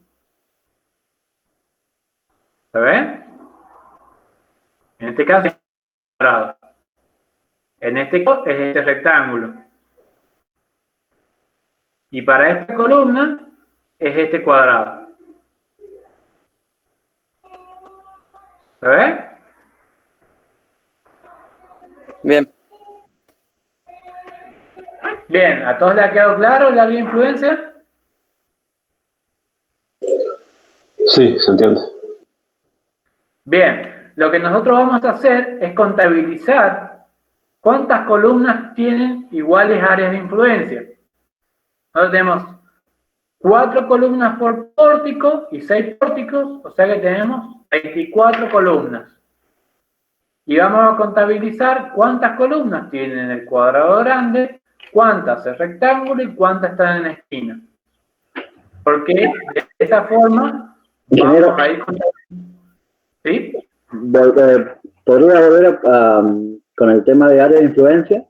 ¿Se ve? En este caso es cuadrado. En este caso es este rectángulo. Y para esta columna es este cuadrado. ¿Se ve? Bien. Bien, ¿a todos les ha quedado claro la área de influencia? Sí, se entiende. Bien, lo que nosotros vamos a hacer es contabilizar cuántas columnas tienen iguales áreas de influencia. Nosotros tenemos 4 columnas por pórtico y 6 pórticos, o sea que tenemos 24 columnas. Y vamos a contabilizar cuántas columnas tienen el cuadrado grande, cuántas el rectángulo y cuántas están en la esquina. Porque de esta forma Ingeniero, vamos a ir contabilizando. ¿Sí? ¿Podría volver con el tema de área de influencia?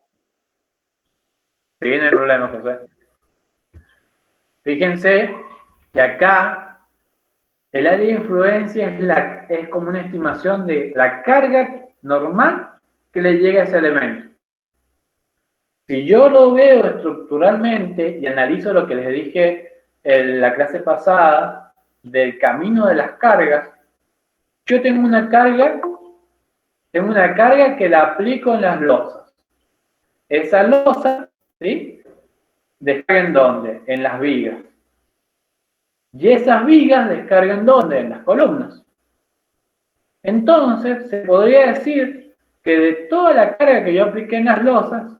Sí, no hay problema, José. Fíjense que acá el área de influencia es como una estimación de la carga normal que le llega a ese elemento. Si yo lo veo estructuralmente y analizo lo que les dije en la clase pasada del camino de las cargas, yo tengo una carga que la aplico en las losas. Esa losa, ¿sí?, descarga ¿en dónde? En las vigas. Y esas vigas descargan ¿dónde? En las columnas. Entonces, se podría decir que de toda la carga que yo apliqué en las losas,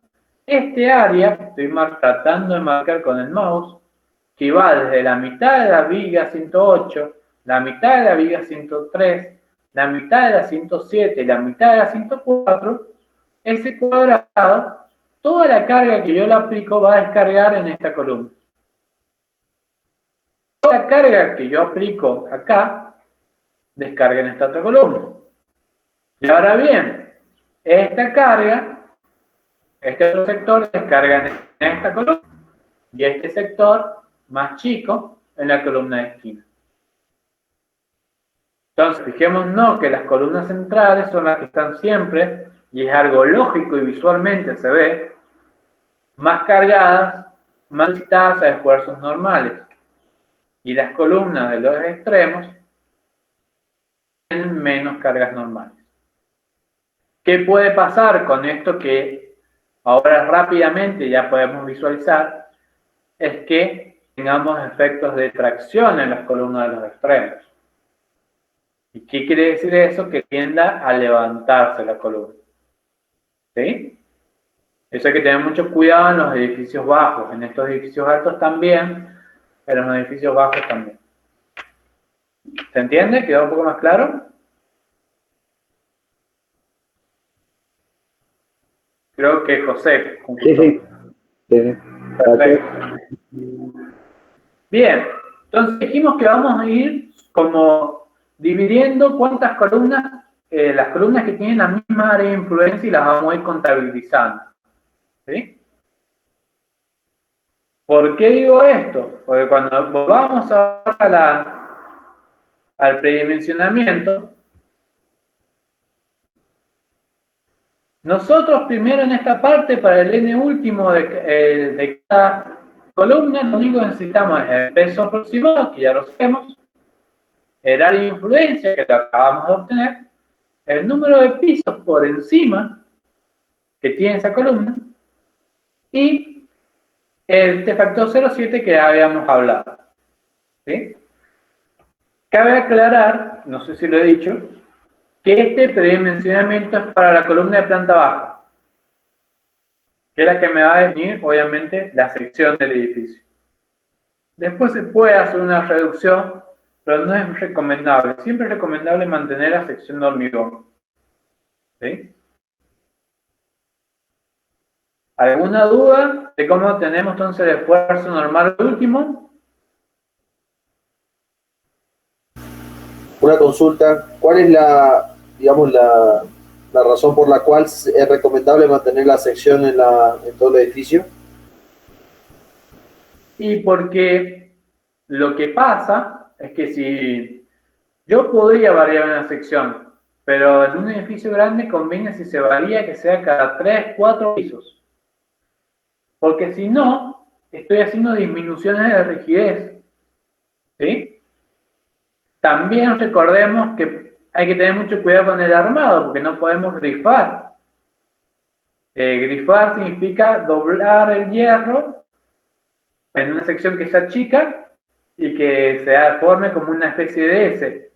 este área, que estoy tratando de marcar con el mouse, que va desde la mitad de la viga 108, la mitad de la viga 103, la mitad de la 107 y la mitad de la 104, ese cuadrado, toda la carga que yo le aplico va a descargar en esta columna. Toda la carga que yo aplico acá, descarga en esta otra columna. Y ahora bien, esta carga, este otro sector descarga en esta columna y este sector más chico en la columna de esquina. Entonces, fijémonos que las columnas centrales son las que están siempre, y es algo lógico y visualmente se ve, más cargadas, más solicitadas a esfuerzos normales. Y las columnas de los extremos tienen menos cargas normales. ¿Qué puede pasar con esto que ahora rápidamente ya podemos visualizar? Es que tengamos efectos de tracción en las columnas de los extremos. ¿Y qué quiere decir eso? Que tienda a levantarse la columna. ¿Sí? Eso hay que tener mucho cuidado en los edificios bajos. En estos edificios altos también, pero en los edificios bajos también. ¿Se entiende? ¿Quedó un poco más claro? Creo que José. Sí. Perfecto. Bien, entonces dijimos que vamos a ir como dividiendo cuántas columnas, las columnas que tienen la misma área de influencia, y las vamos a ir contabilizando. ¿Sí? ¿Por qué digo esto? Porque cuando volvamos al predimensionamiento, nosotros primero en esta parte, para el n último de cada columna, lo único que necesitamos es el peso aproximado, que ya lo sabemos, el área de influencia, que lo acabamos de obtener, el número de pisos por encima que tiene esa columna, y este factor 0,7 que ya habíamos hablado. ¿Sí? Cabe aclarar, no sé si lo he dicho, que este predimensionamiento es para la columna de planta baja, que es la que me va a definir, obviamente, la sección del edificio. Después se puede hacer una reducción, pero no es recomendable. Siempre es recomendable mantener la sección de hormigón. ¿Sí? ¿Alguna duda de cómo tenemos entonces el esfuerzo normal último? Una consulta, ¿cuál es digamos, la razón por la cual es recomendable mantener la sección en todo el edificio? Y porque lo que pasa es que si yo podría variar una sección, pero en un edificio grande conviene si se varía que sea cada 3, 4 pisos. Porque si no, estoy haciendo disminuciones de rigidez. ¿Sí? También recordemos que hay que tener mucho cuidado con el armado, porque no podemos grifar. Grifar significa doblar el hierro en una sección que sea chica y que se forme como una especie de S.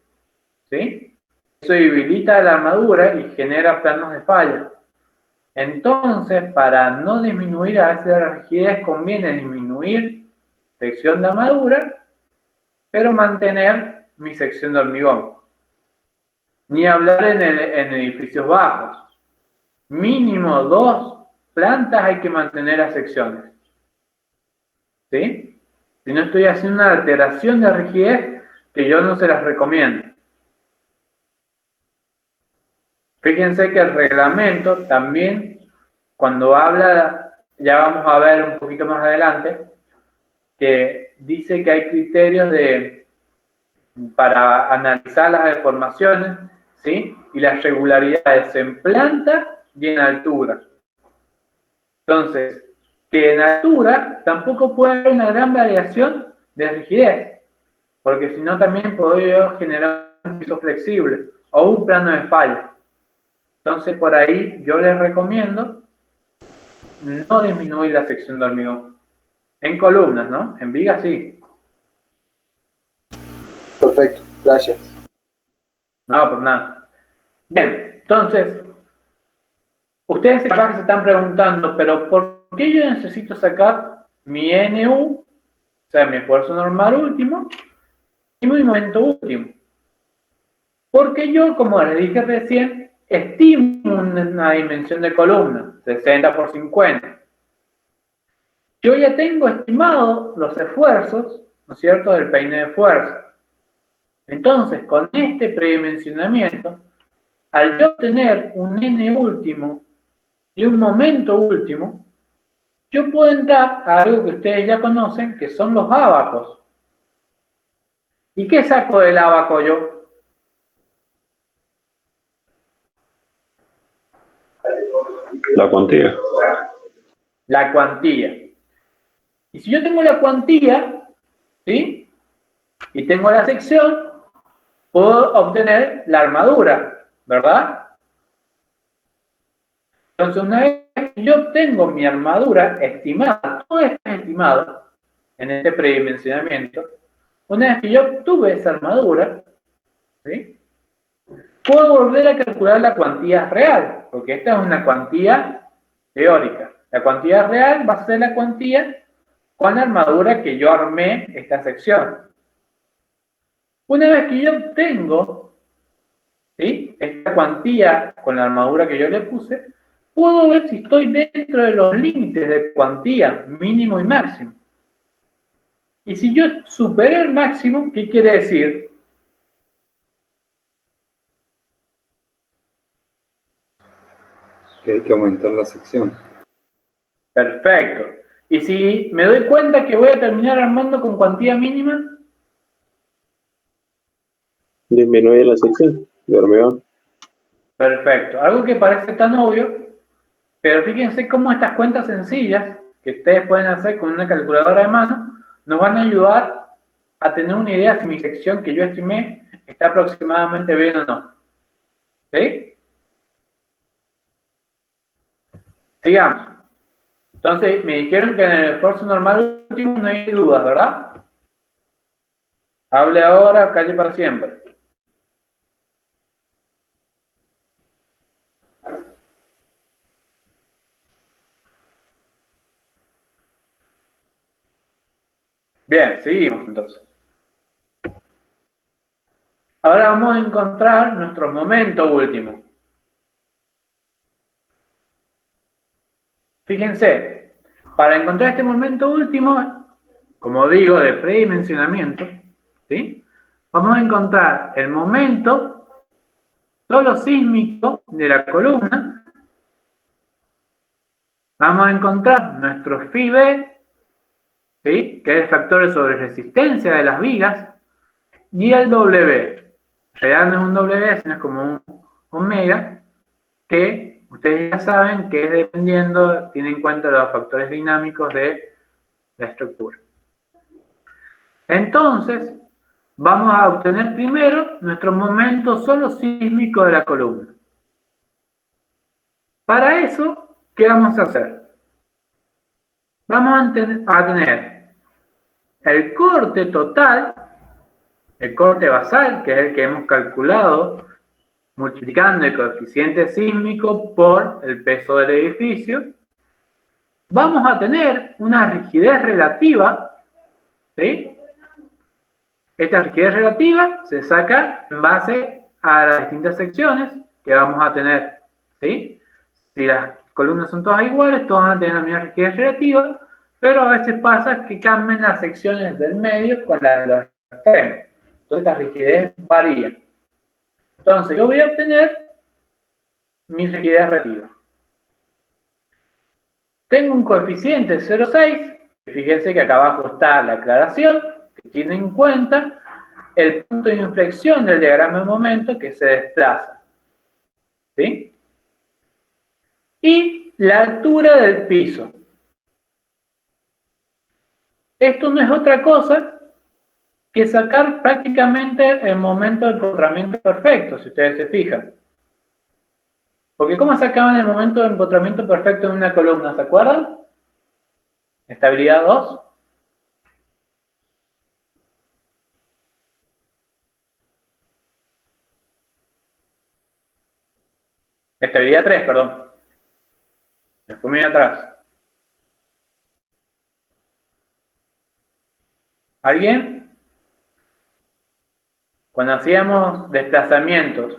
¿Sí? Eso debilita la armadura y genera planos de falla. Entonces, para no disminuir a veces la rigidez, conviene disminuir sección de armadura, pero mantener mi sección de hormigón. Ni hablar en edificios bajos. Mínimo 2 plantas hay que mantener las secciones. ¿Sí? Si no estoy haciendo una alteración de rigidez que yo no se las recomiendo. Fíjense que el reglamento también, cuando habla, ya vamos a ver un poquito más adelante, que dice que hay criterios para analizar las deformaciones, ¿sí? Y las regularidades en planta y en altura. Entonces, que en altura tampoco puede haber una gran variación de rigidez, porque si no también podría generar un piso flexible o un plano de falla. Entonces, por ahí yo les recomiendo no disminuir la sección de hormigón. En columnas, ¿no? En vigas sí. Perfecto, gracias. No, por nada. Bien, entonces, ustedes capaz que se están preguntando, pero ¿por qué yo necesito sacar mi NU, o sea, mi esfuerzo normal último, y mi momento último? Porque yo, como les dije recién, estimo una dimensión de columna, 60 por 50. Yo ya tengo estimados los esfuerzos, ¿no es cierto?, del peine de fuerza. Entonces, con este predimensionamiento, al yo tener un N último y un momento último, yo puedo entrar a algo que ustedes ya conocen, que son los ábacos. ¿Y qué saco del ábaco yo? La cuantía. La cuantía. Y si yo tengo la cuantía, ¿sí? Y tengo la sección, puedo obtener la armadura, ¿verdad? Entonces, una vez que yo tengo mi armadura estimada, todo esto es estimado en este predimensionamiento, una vez que yo obtuve esa armadura, ¿sí? Puedo volver a calcular la cuantía real, porque esta es una cuantía teórica. La cuantía real va a ser la cuantía con la armadura que yo armé esta sección. Una vez que yo obtengo, ¿sí?, esta cuantía con la armadura que yo le puse, puedo ver si estoy dentro de los límites de cuantía mínimo y máximo. Y si yo superé el máximo, ¿qué quiere decir? Que hay que aumentar la sección. Perfecto. Y si me doy cuenta que voy a terminar armando con cuantía mínima, Disminuye la sección de hormigón. perfecto. Algo que parece tan obvio, pero fíjense cómo estas cuentas sencillas que ustedes pueden hacer con una calculadora de mano nos van a ayudar a tener una idea si mi sección que yo estimé está aproximadamente bien o no. ¿Sí? Sigamos. Entonces, me dijeron que en el esfuerzo normal último no hay dudas, ¿verdad? Hable ahora, calle para siempre. Bien, seguimos entonces. Ahora vamos a encontrar nuestro momento último. Fíjense, para encontrar este momento último, como digo, de predimensionamiento, ¿sí? Vamos a encontrar el momento solo sísmico de la columna. Vamos a encontrar nuestro phi-b, ¿sí? Que es el factor de sobreresistencia de las vigas, y el W. En realidad no es un W, sino es como un omega, que ustedes ya saben que es dependiendo, tiene en cuenta los factores dinámicos de la estructura. Entonces, vamos a obtener primero nuestro momento solo sísmico de la columna. Para eso, ¿qué vamos a hacer? Vamos a tener el corte total, el corte basal, que es el que hemos calculado, multiplicando el coeficiente sísmico por el peso del edificio. Vamos a tener una rigidez relativa, ¿sí? Esta rigidez relativa se saca en base a las distintas secciones que vamos a tener, ¿sí? Si las columnas son todas iguales, todas van a tener la misma rigidez relativa, pero a veces pasa que cambian las secciones del medio con las de los extremos. Entonces la rigidez varía. Entonces yo voy a obtener mi rigidez relativa. Tengo un coeficiente 0,6, fíjense que acá abajo está la aclaración, que tiene en cuenta el punto de inflexión del diagrama de momento que se desplaza, ¿sí? Y la altura del piso. Esto no es otra cosa que sacar prácticamente el momento de empotramiento perfecto, si ustedes se fijan. Porque ¿cómo sacaban el momento de empotramiento perfecto en una columna? ¿Se acuerdan? Estabilidad 2. Estabilidad 3, perdón. Después mira atrás. ¿Alguien? Cuando hacíamos desplazamientos,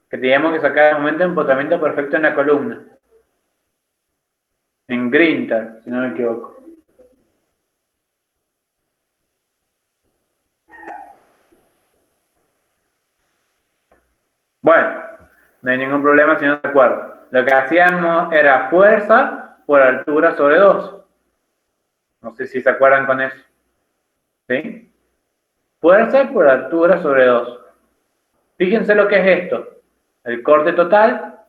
que teníamos que sacar el momento de empotramiento perfecto en la columna. En Grinter, si no me equivoco. Bueno, no hay ningún problema si no se acuerdan. Lo que hacíamos era fuerza por altura sobre 2. No sé si se acuerdan con eso. ¿Sí? Fuerza por altura sobre 2. Fíjense lo que es esto. El corte total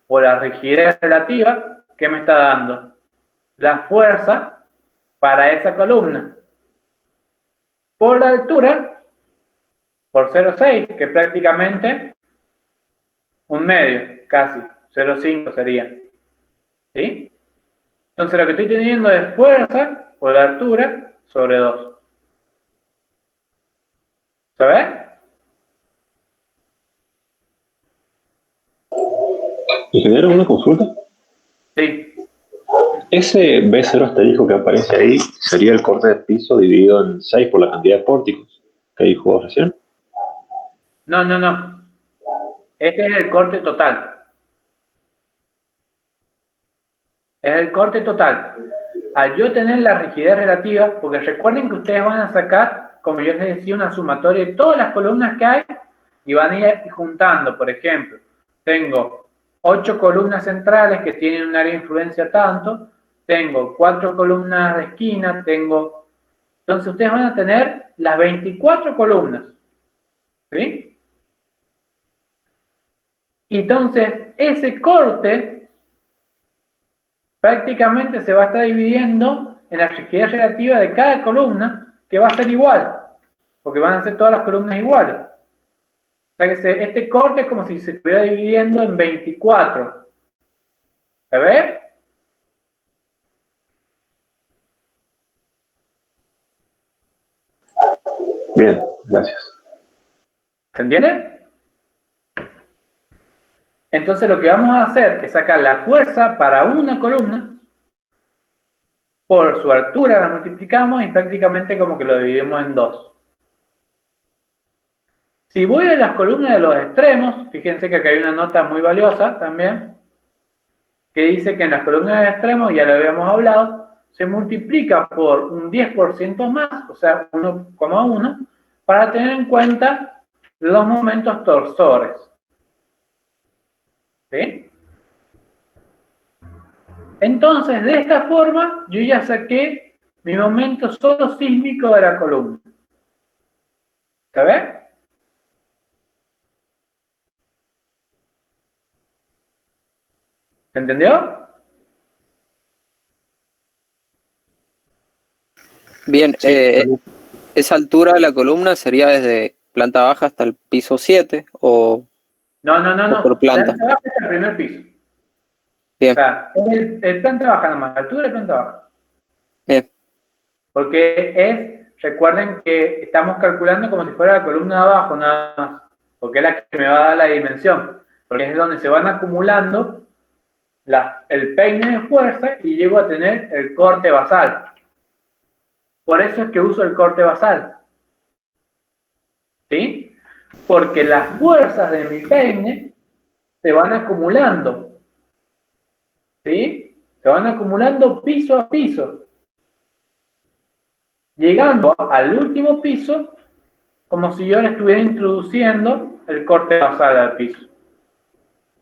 o la rigidez relativa, ¿qué me está dando? La fuerza para esa columna. Por la altura, por 0,6, que prácticamente un medio, casi, 0,5 sería. ¿Sí? Entonces lo que estoy teniendo es fuerza por la altura sobre 2. ¿Se ve? Ingeniero, una consulta. Sí. Ese B0 asterisco que aparece ahí sería el corte de piso dividido en 6 por la cantidad de pórticos que dijo recién. No, no, no. Este es el corte total. Es el corte total. Al yo tener la rigidez relativa, porque recuerden que ustedes van a sacar, como yo les decía, una sumatoria de todas las columnas que hay y van a ir juntando. Por ejemplo, tengo 8 columnas centrales que tienen un área de influencia tanto, tengo 4 columnas de esquina, tengo... Entonces ustedes van a tener las 24 columnas. ¿Sí? Y entonces ese corte prácticamente se va a estar dividiendo en la rigidez relativa de cada columna, que va a ser igual, porque van a ser todas las columnas iguales. O sea que este corte es como si se estuviera dividiendo en 24. ¿Se ve? Bien, gracias. ¿Se entiende? Entonces lo que vamos a hacer es sacar la fuerza para una columna, por su altura la multiplicamos y prácticamente como que lo dividimos en dos. Si voy a las columnas de los extremos, fíjense que acá hay una nota muy valiosa también, que dice que en las columnas de extremos, ya lo habíamos hablado, se multiplica por un 10% más, o sea, 1,1, para tener en cuenta los momentos torsores. ¿Sí? Entonces, de esta forma, yo ya saqué mi momento solo sísmico de la columna. ¿Se ve? ¿Se entendió? Bien, esa altura de la columna sería desde planta baja hasta el piso 7 o No. por planta. Planta baja es el primer piso. Bien. O sea, el planta baja nomás, la altura de planta baja. Bien. Porque recuerden que estamos calculando como si fuera la columna de abajo nada más, porque es la que me va a dar la dimensión, porque es donde se van acumulando el peine de fuerza y llego a tener el corte basal. Por eso es que uso el corte basal. ¿Sí? Porque las fuerzas de mi peine se van acumulando. ¿Sí? Se van acumulando piso a piso. Llegando al último piso, como si yo le estuviera introduciendo el corte basal al piso.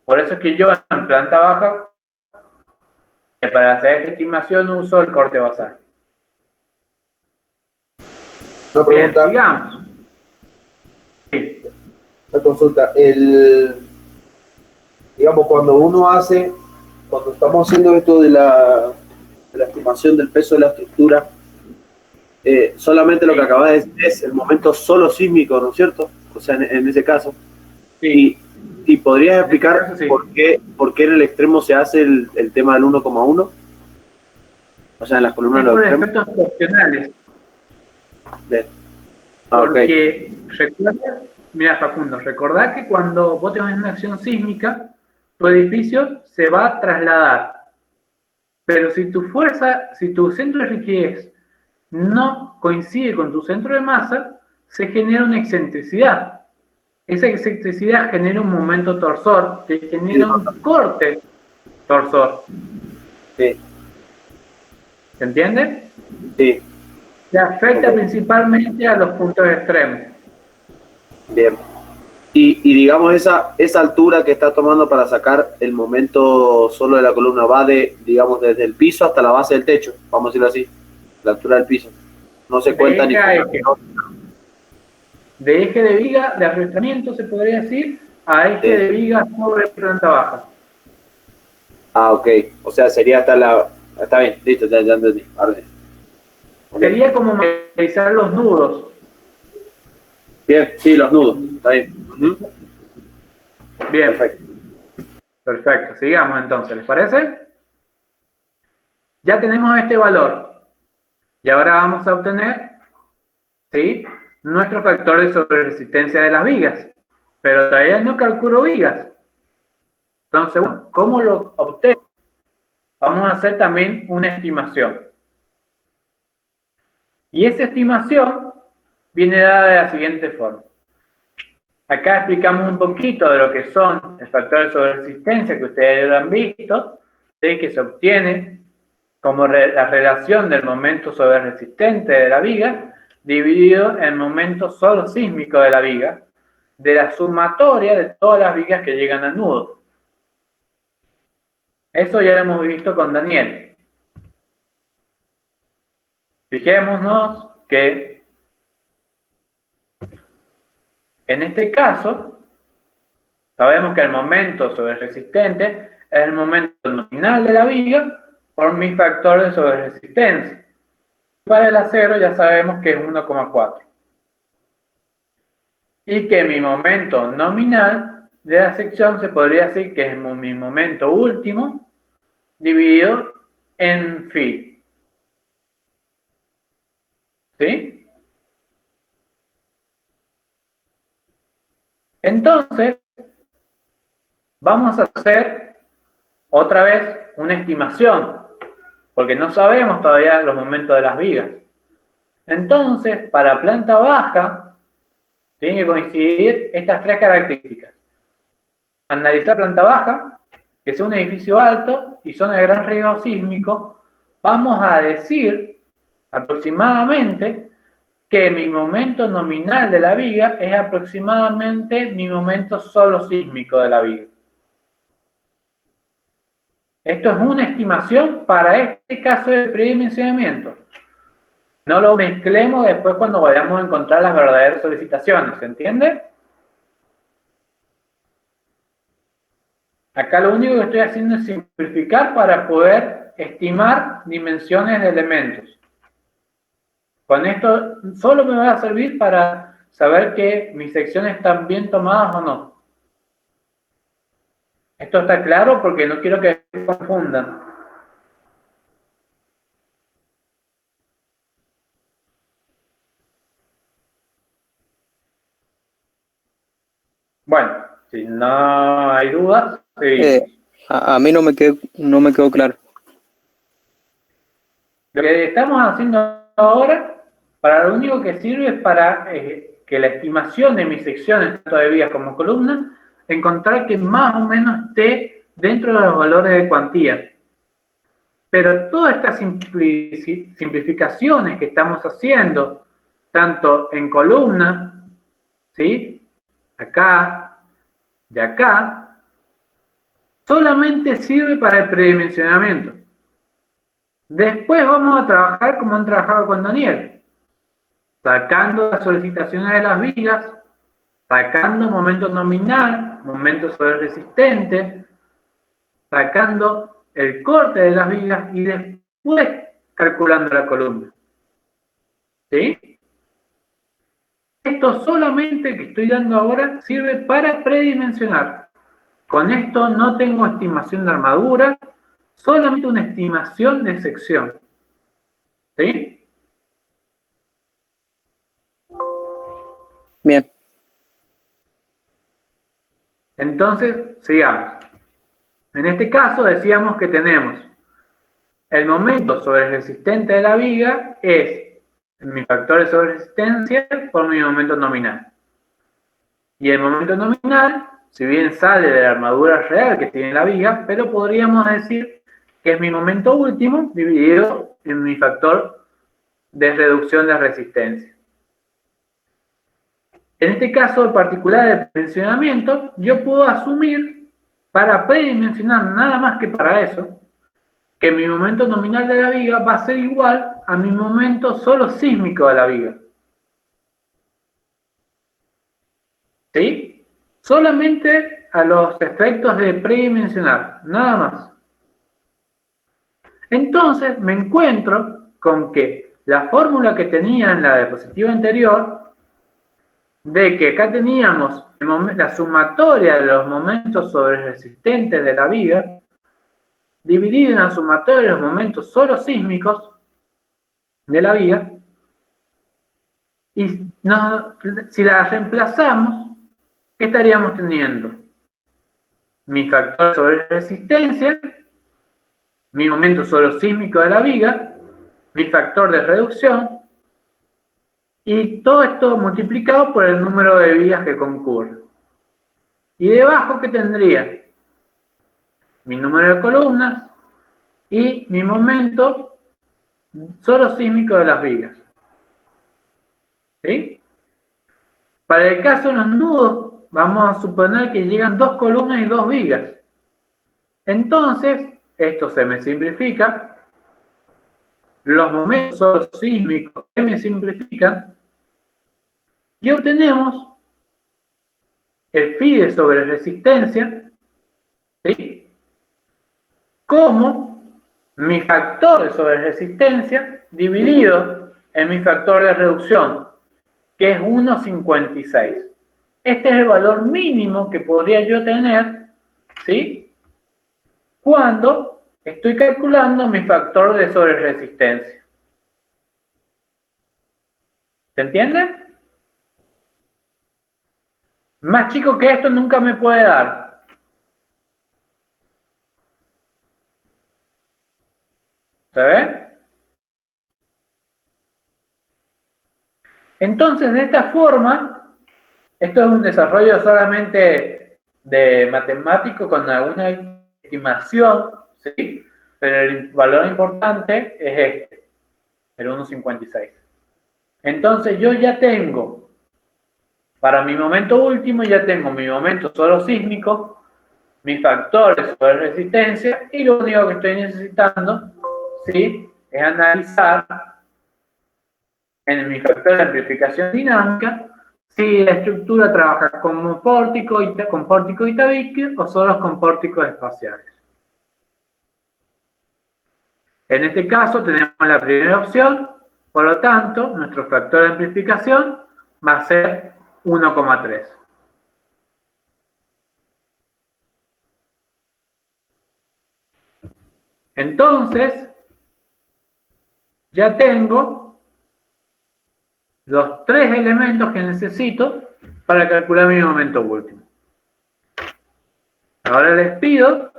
Por eso es que yo en planta baja, para hacer esta estimación, uso el corte basal. Una pregunta. Bien, sigamos. Sí. Una consulta. Digamos, cuando estamos haciendo esto de la estimación del peso de la estructura, solamente lo que acabas de decir es el momento solo sísmico, ¿no es cierto? O sea, en ese caso. Sí. ¿Y podrías explicar caso, sí. por qué en el extremo se hace el tema del 1,1? O sea, en las columnas de los Por extremos. efectos proporcionales. Bien. Porque recuerda, mira Facundo, recordá que cuando vos tenés una acción sísmica, tu edificio se va a trasladar. Pero si tu centro de rigidez no coincide con tu centro de masa, se genera una excentricidad. Esa excentricidad genera un momento torsor, que genera un corte torsor. Sí. ¿Se entiende? Sí. Se afecta principalmente a los puntos extremos. Bien. Y digamos, esa altura que está tomando para sacar el momento solo de la columna va digamos, desde el piso hasta la base del techo, vamos a decirlo así, la altura del piso. No se cuenta ni de eje de viga, de arrastramiento se podría decir, a eje de viga sobre planta baja. Ah, ok. O sea, sería Está bien, listo, ya entendí. Okay. Sería como realizar los nudos. Bien, sí, los nudos, está bien. Bien. Perfecto, sigamos entonces, ¿les parece? Ya tenemos este valor. Y ahora vamos a obtener, ¿sí?, nuestro factor de sobreresistencia de las vigas. Pero todavía no calculo vigas. Entonces, bueno, ¿cómo lo obtengo? Vamos a hacer también una estimación. Y esa estimación viene dada de la siguiente forma. Acá explicamos un poquito de lo que son el factor de sobreresistencia que ustedes lo han visto, ¿sí?, que se obtiene como la relación del momento sobreresistente de la viga dividido en el momento solo sísmico de la viga, de la sumatoria de todas las vigas que llegan al nudo. Eso ya lo hemos visto con Daniel. Fijémonos que en este caso sabemos que el momento sobreresistente es el momento nominal de la viga por mi factor de sobreresistencia. Para el acero ya sabemos que es 1,4. Y que mi momento nominal de la sección se podría decir que es mi momento último dividido en phi. ¿Sí? Entonces, vamos a hacer otra vez una estimación, porque no sabemos todavía los momentos de las vigas. Entonces, para planta baja, tienen que coincidir estas tres características. Analizar planta baja, que sea un edificio alto y zona de gran riesgo sísmico, vamos a decir aproximadamente que mi momento nominal de la viga es aproximadamente mi momento solo sísmico de la viga. Esto es una estimación para este caso de predimensionamiento. No lo mezclemos después cuando vayamos a encontrar las verdaderas solicitaciones, ¿se entiende? Acá lo único que estoy haciendo es simplificar para poder estimar dimensiones de elementos. Con esto solo me va a servir para saber que mis secciones están bien tomadas o no. Esto está claro porque no quiero que se confundan. Bueno, si no hay dudas, seguimos. A mí no me quedó claro. Lo que estamos haciendo ahora, para lo único que sirve es para que la estimación de mis secciones, tanto de vigas como columnas, encontrar que más o menos esté dentro de los valores de cuantía. Pero todas estas simplificaciones que estamos haciendo, tanto en columna, ¿sí? Acá, de acá, solamente sirve para el predimensionamiento. Después vamos a trabajar como han trabajado con Daniel, sacando las solicitaciones de las vigas, sacando momento nominal, momento sobre resistente, sacando el corte de las vigas y después calculando la columna. ¿Sí? Esto solamente que estoy dando ahora sirve para predimensionar. Con esto no tengo estimación de armadura, solamente una estimación de sección. ¿Sí? Bien. Entonces, sigamos. En este caso decíamos que tenemos el momento sobre resistente de la viga es mi factor de sobre resistencia por mi momento nominal. Y el momento nominal, si bien sale de la armadura real que tiene la viga, pero podríamos decir que es mi momento último dividido en mi factor de reducción de resistencia. En este caso particular de predimensionamiento, yo puedo asumir para predimensionar nada más que para eso, que mi momento nominal de la viga va a ser igual a mi momento solo sísmico de la viga. ¿Sí? Solamente a los efectos de predimensionar, nada más. Entonces me encuentro con que la fórmula que tenía en la diapositiva anterior, de que acá teníamos la sumatoria de los momentos sobre resistentes de la viga, dividida en la sumatoria de los momentos solo sísmicos de la viga, y si la reemplazamos, ¿qué estaríamos teniendo? Mi factor sobre resistencia, mi momento solo sísmico de la viga, mi factor de reducción, y todo esto multiplicado por el número de vigas que concurren. Y debajo, ¿qué tendría? Mi número de columnas y mi momento solo sísmico de las vigas. ¿Sí? Para el caso de los nudos, vamos a suponer que llegan 2 columnas y 2 vigas. Entonces, esto se me simplifica. Los momentos solo sísmicos se me simplifican. Y obtenemos el FIDE sobre resistencia, ¿sí? Como mi factor sobre resistencia dividido en mi factor de reducción, que es 1,56. Este es el valor mínimo que podría yo tener, ¿sí? Cuando estoy calculando mi factor de sobre resistencia. ¿Se entiende? Más chico que esto nunca me puede dar. ¿Se ve? Entonces, de esta forma, esto es un desarrollo solamente de matemático con alguna estimación, ¿sí? Pero el valor importante es este, el 1,56. Entonces, yo ya tengo, para mi momento último, ya tengo mi momento solo sísmico, mis factores sobre resistencia, y lo único que estoy necesitando, ¿sí?, es analizar en mi factor de amplificación dinámica si la estructura trabaja con pórtico y tabique o solo con pórticos espaciales. En este caso tenemos la primera opción, por lo tanto, nuestro factor de amplificación va a ser 1,3. Entonces, ya tengo los 3 elementos que necesito para calcular mi momento último. Ahora les pido,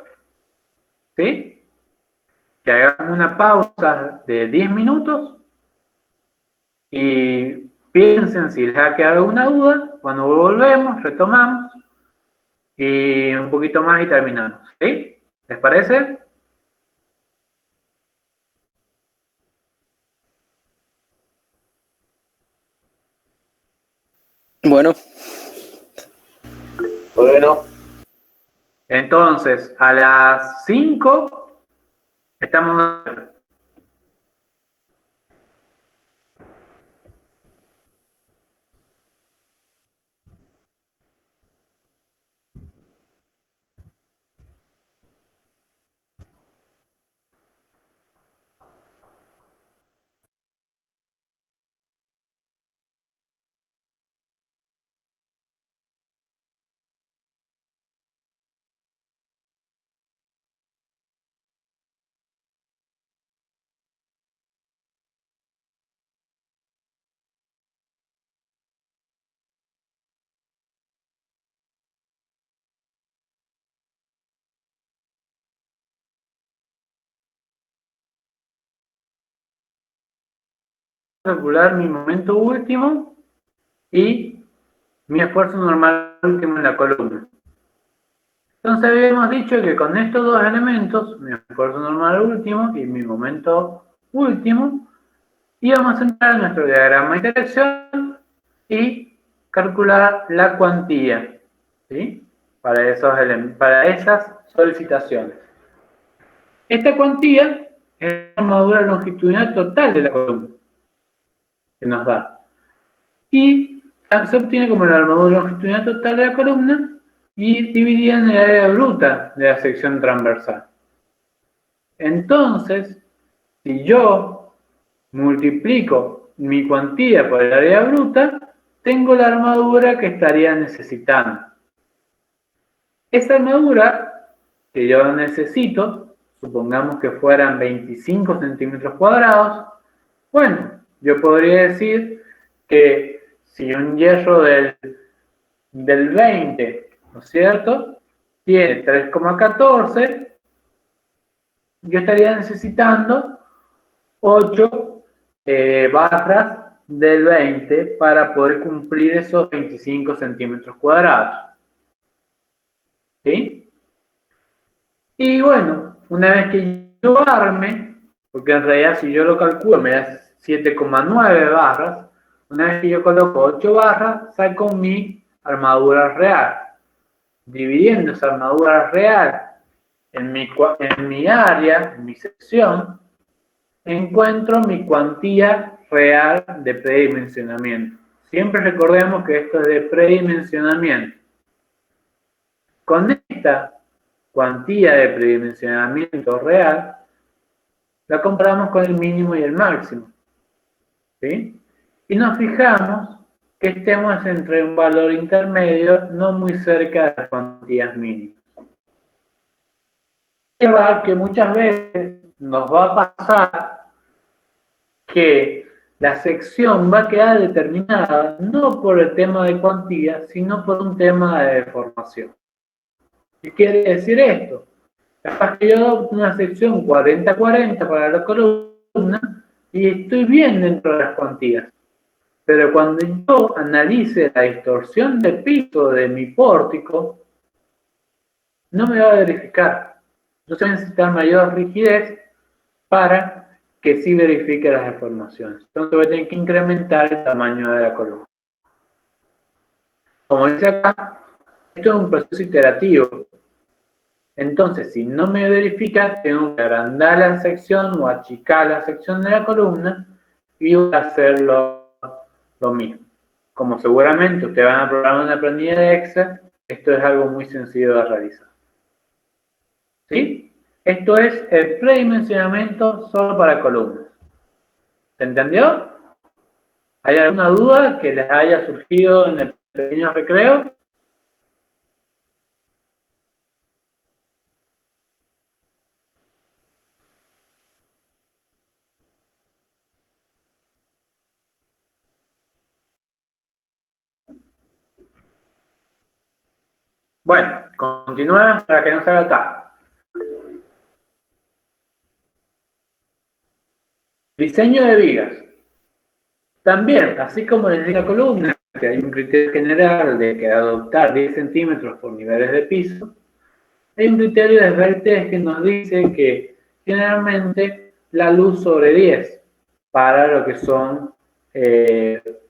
¿sí?, que hagan una pausa de 10 minutos y piensen si les ha quedado alguna duda. Cuando volvemos, retomamos y un poquito más y terminamos. ¿Sí? ¿Les parece? Bueno, Bueno, Entonces, a las 5 estamos... calcular mi momento último y mi esfuerzo normal último en la columna. Entonces habíamos dicho que con estos dos elementos, mi esfuerzo normal último y mi momento último, íbamos a entrar en nuestro diagrama de interacción y calcular la cuantía, ¿sí?, para esas solicitaciones. Esta cuantía es la armadura longitudinal total de la columna que nos da. Y se obtiene como la armadura longitudinal total de la columna y dividida en el área bruta de la sección transversal. Entonces, si yo multiplico mi cuantía por el área bruta, tengo la armadura que estaría necesitando. Esa armadura que yo necesito, supongamos que fueran 25 centímetros cuadrados, bueno, yo podría decir que si un hierro del 20, ¿no es cierto?, tiene 3,14, yo estaría necesitando 8 barras del 20 para poder cumplir esos 25 centímetros cuadrados. ¿Sí? Y bueno, una vez que yo arme, porque en realidad si yo lo calculo me da 7,9 barras, una vez que yo coloco 8 barras, saco mi armadura real. Dividiendo esa armadura real en mi área, en mi sección, encuentro mi cuantía real de predimensionamiento. Siempre recordemos que esto es de predimensionamiento. Con esta cuantía de predimensionamiento real, la comparamos con el mínimo y el máximo, ¿sí? Y nos fijamos que estemos entre un valor intermedio, no muy cerca de las cuantías mínimas. Es verdad que muchas veces nos va a pasar que la sección va a quedar determinada no por el tema de cuantía, sino por un tema de deformación. ¿Qué quiere decir esto? Capaz que yo adopto una sección 40-40 para la columna y estoy bien dentro de las cuantías. Pero cuando yo analice la distorsión de piso de mi pórtico, no me va a verificar. Yo voy a necesitar mayor rigidez para que sí verifique las deformaciones. Entonces voy a tener que incrementar el tamaño de la columna. Como dice acá, esto es un proceso iterativo. Entonces, si no me verifica, tengo que agrandar la sección o achicar la sección de la columna y voy a hacer lo mismo. Como seguramente ustedes van a programar una planilla de Excel, esto es algo muy sencillo de realizar. ¿Sí? Esto es el predimensionamiento solo para columnas. ¿Se entendió? ¿Hay alguna duda que les haya surgido en el pequeño recreo? Bueno, continuemos para que no se haga tarde. Diseño de vigas. También, así como les digo la columna, que hay un criterio general de que adoptar 10 centímetros por niveles de piso, hay un criterio de Vertex que nos dice que generalmente la luz sobre 10 para lo que son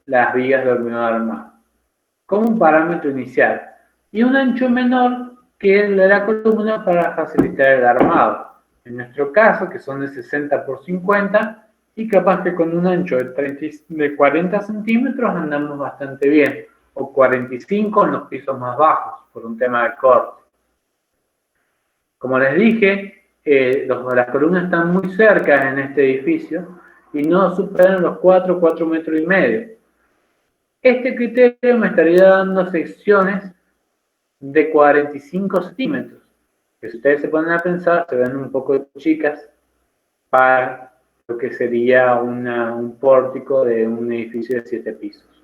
las vigas de hormigón armado, como un parámetro inicial, y un ancho menor que el de la columna para facilitar el armado. En nuestro caso, que son de 60 por 50, y capaz que con un ancho de 40 centímetros andamos bastante bien, o 45 en los pisos más bajos, por un tema de corte. Como les dije, las columnas están muy cerca en este edificio y no superan los 4 metros y medio. Este criterio me estaría dando secciones de 45 centímetros, que si ustedes se ponen a pensar, se ven un poco chicas para lo que sería un pórtico de un edificio de 7 pisos.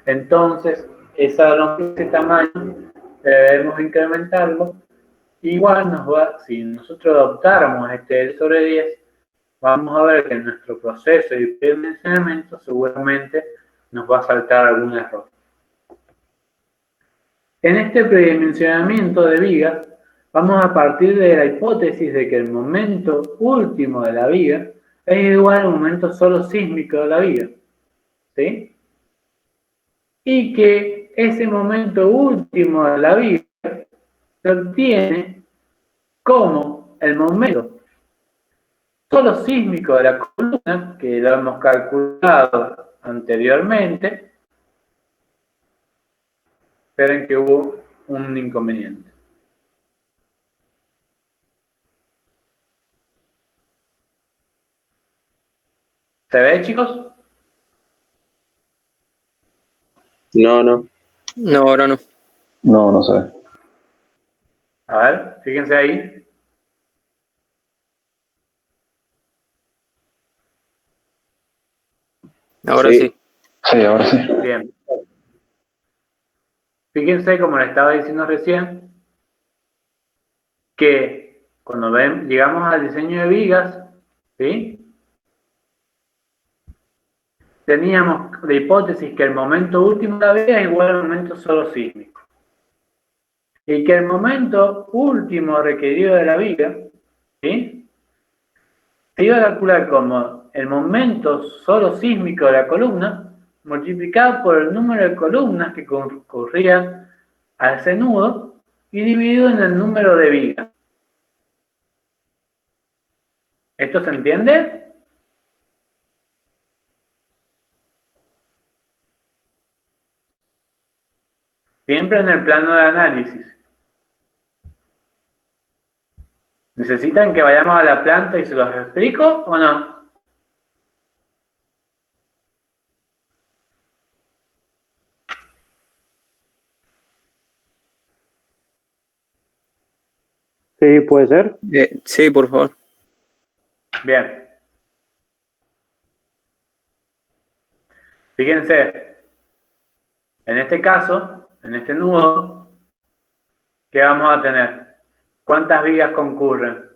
Entonces, ese tamaño debemos incrementarlo. Igual si nosotros adoptáramos este L sobre 10, vamos a ver que en nuestro proceso de predimensionamiento seguramente nos va a saltar algún error. En este predimensionamiento de vigas, vamos a partir de la hipótesis de que el momento último de la viga es igual al momento solo sísmico de la viga, ¿sí? Y que ese momento último de la viga se obtiene como el momento solo sísmico de la columna, que lo hemos calculado anteriormente. Esperen que hubo un inconveniente. ¿Se ve, chicos? No, no. No, ahora no. No, no sé. A ver, fíjense ahí. Ahora Sí. sí. Sí, ahora sí. Bien. Fíjense, como les estaba diciendo recién, que cuando llegamos al diseño de vigas, ¿sí? Teníamos la hipótesis que el momento último de la viga es igual al momento solo sísmico. Y que el momento último requerido de la viga, ¿sí?, se iba a calcular como el momento solo sísmico de la columna multiplicado por el número de columnas que concurrían a ese nudo y dividido en el número de vigas. ¿Esto se entiende? Siempre en el plano de análisis. ¿Necesitan que vayamos a la planta y se los explico o no? Sí, puede ser. Sí, por favor. Bien. Fíjense, en este caso, en este nudo, ¿qué vamos a tener? ¿Cuántas vigas concurren?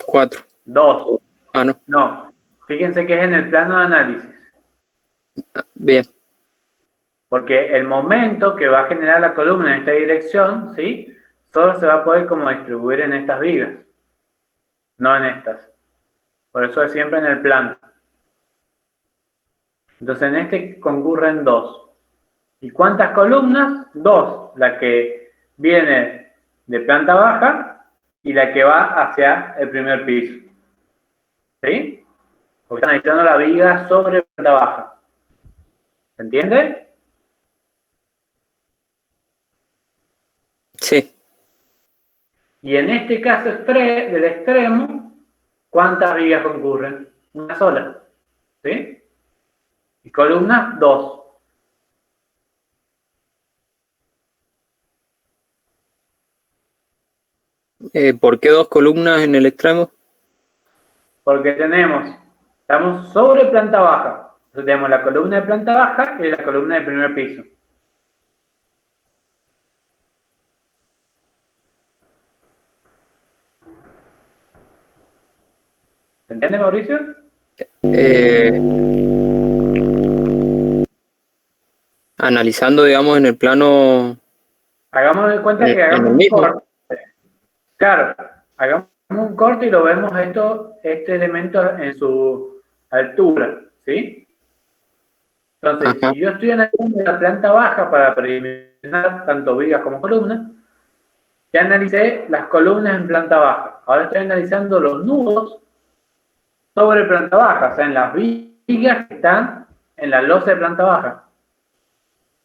4. 2. Ah, no. No. Fíjense que es en el plano de análisis. Bien. Porque el momento que va a generar la columna en esta dirección, ¿sí? Solo se va a poder como distribuir en estas vigas, no en estas. Por eso es siempre en el plano. Entonces en este concurren 2. ¿Y cuántas columnas? 2. La que viene de planta baja y la que va hacia el primer piso. ¿Sí? Porque están necesitando la viga sobre planta baja. ¿Se entiende? Sí. Y en este caso del extremo, ¿cuántas vigas concurren? Una sola. ¿Sí? Y columnas, 2. ¿Por qué 2 columnas en el extremo? Porque estamos sobre planta baja. Entonces tenemos la columna de planta baja y la columna de primer piso. ¿Se entiende, Mauricio? Analizando, digamos, en el plano... Hagamos de cuenta que hagamos un corte. Claro, hagamos un corte y lo vemos este elemento en su altura, ¿sí? Entonces, si yo estoy analizando la planta baja para preliminar tanto vigas como columnas, ya analicé las columnas en planta baja. Ahora estoy analizando los nudos sobre planta baja, o sea, en las vigas que están en la losa de planta baja.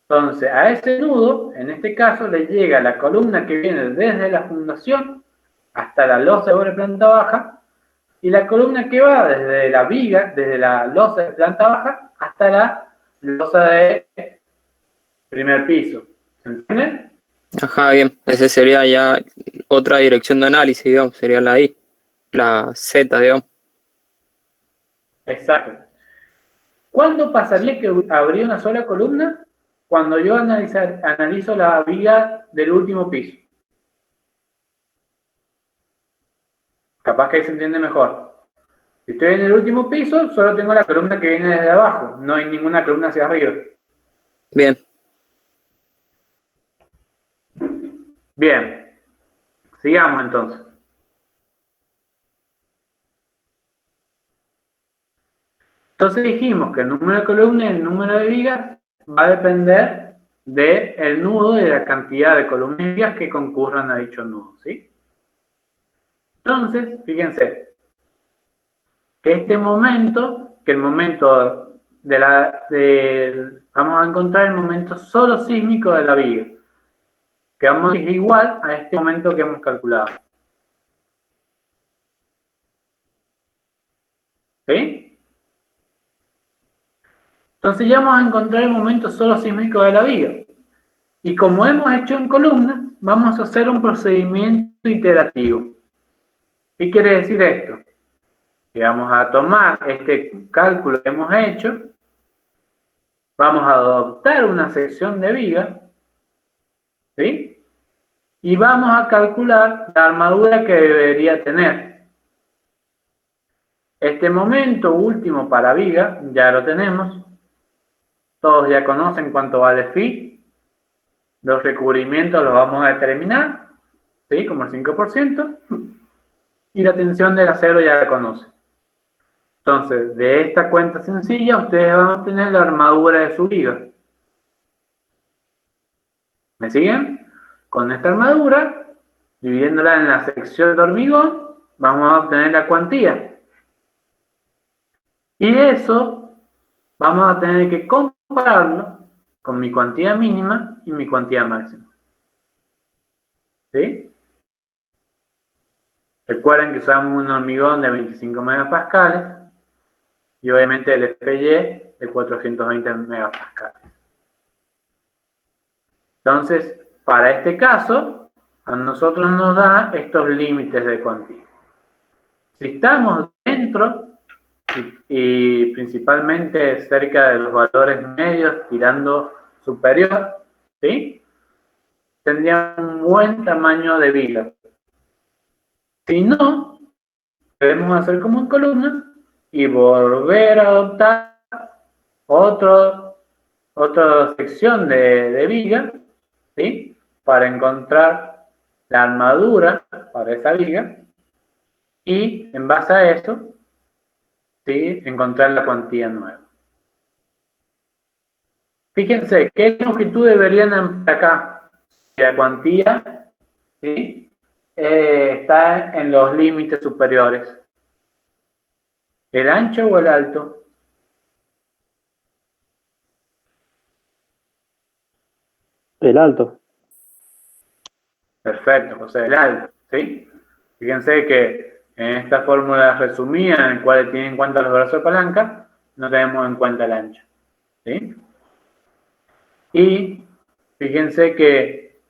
Entonces, a ese nudo, en este caso, le llega la columna que viene desde la fundación hasta la losa sobre planta baja, y la columna que va desde la viga, desde la losa de planta baja, hasta la losa de primer piso. ¿Se entiende? Ajá, bien. Esa sería ya otra dirección de análisis, digamos. Sería la I, la Z, digamos. Exacto. ¿Cuándo pasaría que habría una sola columna? Cuando yo analizo la viga del último piso. Capaz que ahí se entiende mejor. Si estoy en el último piso, solo tengo la columna que viene desde abajo. No hay ninguna columna hacia arriba. Bien. Bien. Sigamos entonces. Entonces dijimos que el número de columnas y el número de vigas va a depender del nudo y de la cantidad de columnas y vigas que concurran a dicho nudo, ¿sí? Entonces, fíjense, que el momento vamos a encontrar el momento solo sísmico de la viga, que vamos a decir igual a este momento que hemos calculado. ¿Sí? Entonces ya vamos a encontrar el momento solo sísmico de la viga. Y como hemos hecho en columnas, vamos a hacer un procedimiento iterativo. ¿Qué quiere decir esto? Que vamos a tomar este cálculo que hemos hecho, vamos a adoptar una sección de viga, ¿sí? Y vamos a calcular la armadura que debería tener. Este momento último para viga ya lo tenemos. Todos ya conocen cuánto vale phi. Los recubrimientos los vamos a determinar, ¿sí? Como el 5%. Y la tensión del acero ya la conocen. Entonces, de esta cuenta sencilla, ustedes van a obtener la armadura de su viga. ¿Me siguen? Con esta armadura, dividiéndola en la sección de hormigón, vamos a obtener la cuantía. Y eso vamos a tener que compararlo con mi cuantía mínima y mi cuantía máxima. ¿Sí? Recuerden que usamos un hormigón de 25 megapascales y obviamente el FY de 420 megapascales. Entonces, para este caso, a nosotros nos da estos límites de cuantía. Si estamos dentro y principalmente cerca de los valores medios, tirando superior, ¿sí? Tendrían un buen tamaño de viga. Si no, debemos hacer como en columna y volver a adoptar otra sección de viga, ¿sí? Para encontrar la armadura para esa viga y en base a eso, ¿sí? Encontrar la cuantía nueva. Fíjense, ¿qué longitud deberían ampliar acá? La cuantía, ¿sí? Está en los límites superiores. ¿El ancho o el alto? El alto. Perfecto, o sea, el alto, ¿sí? Fíjense que en esta fórmula resumida, en la cual tiene en cuenta los brazos de palanca, no tenemos en cuenta el ancho, ¿sí? Y fíjense que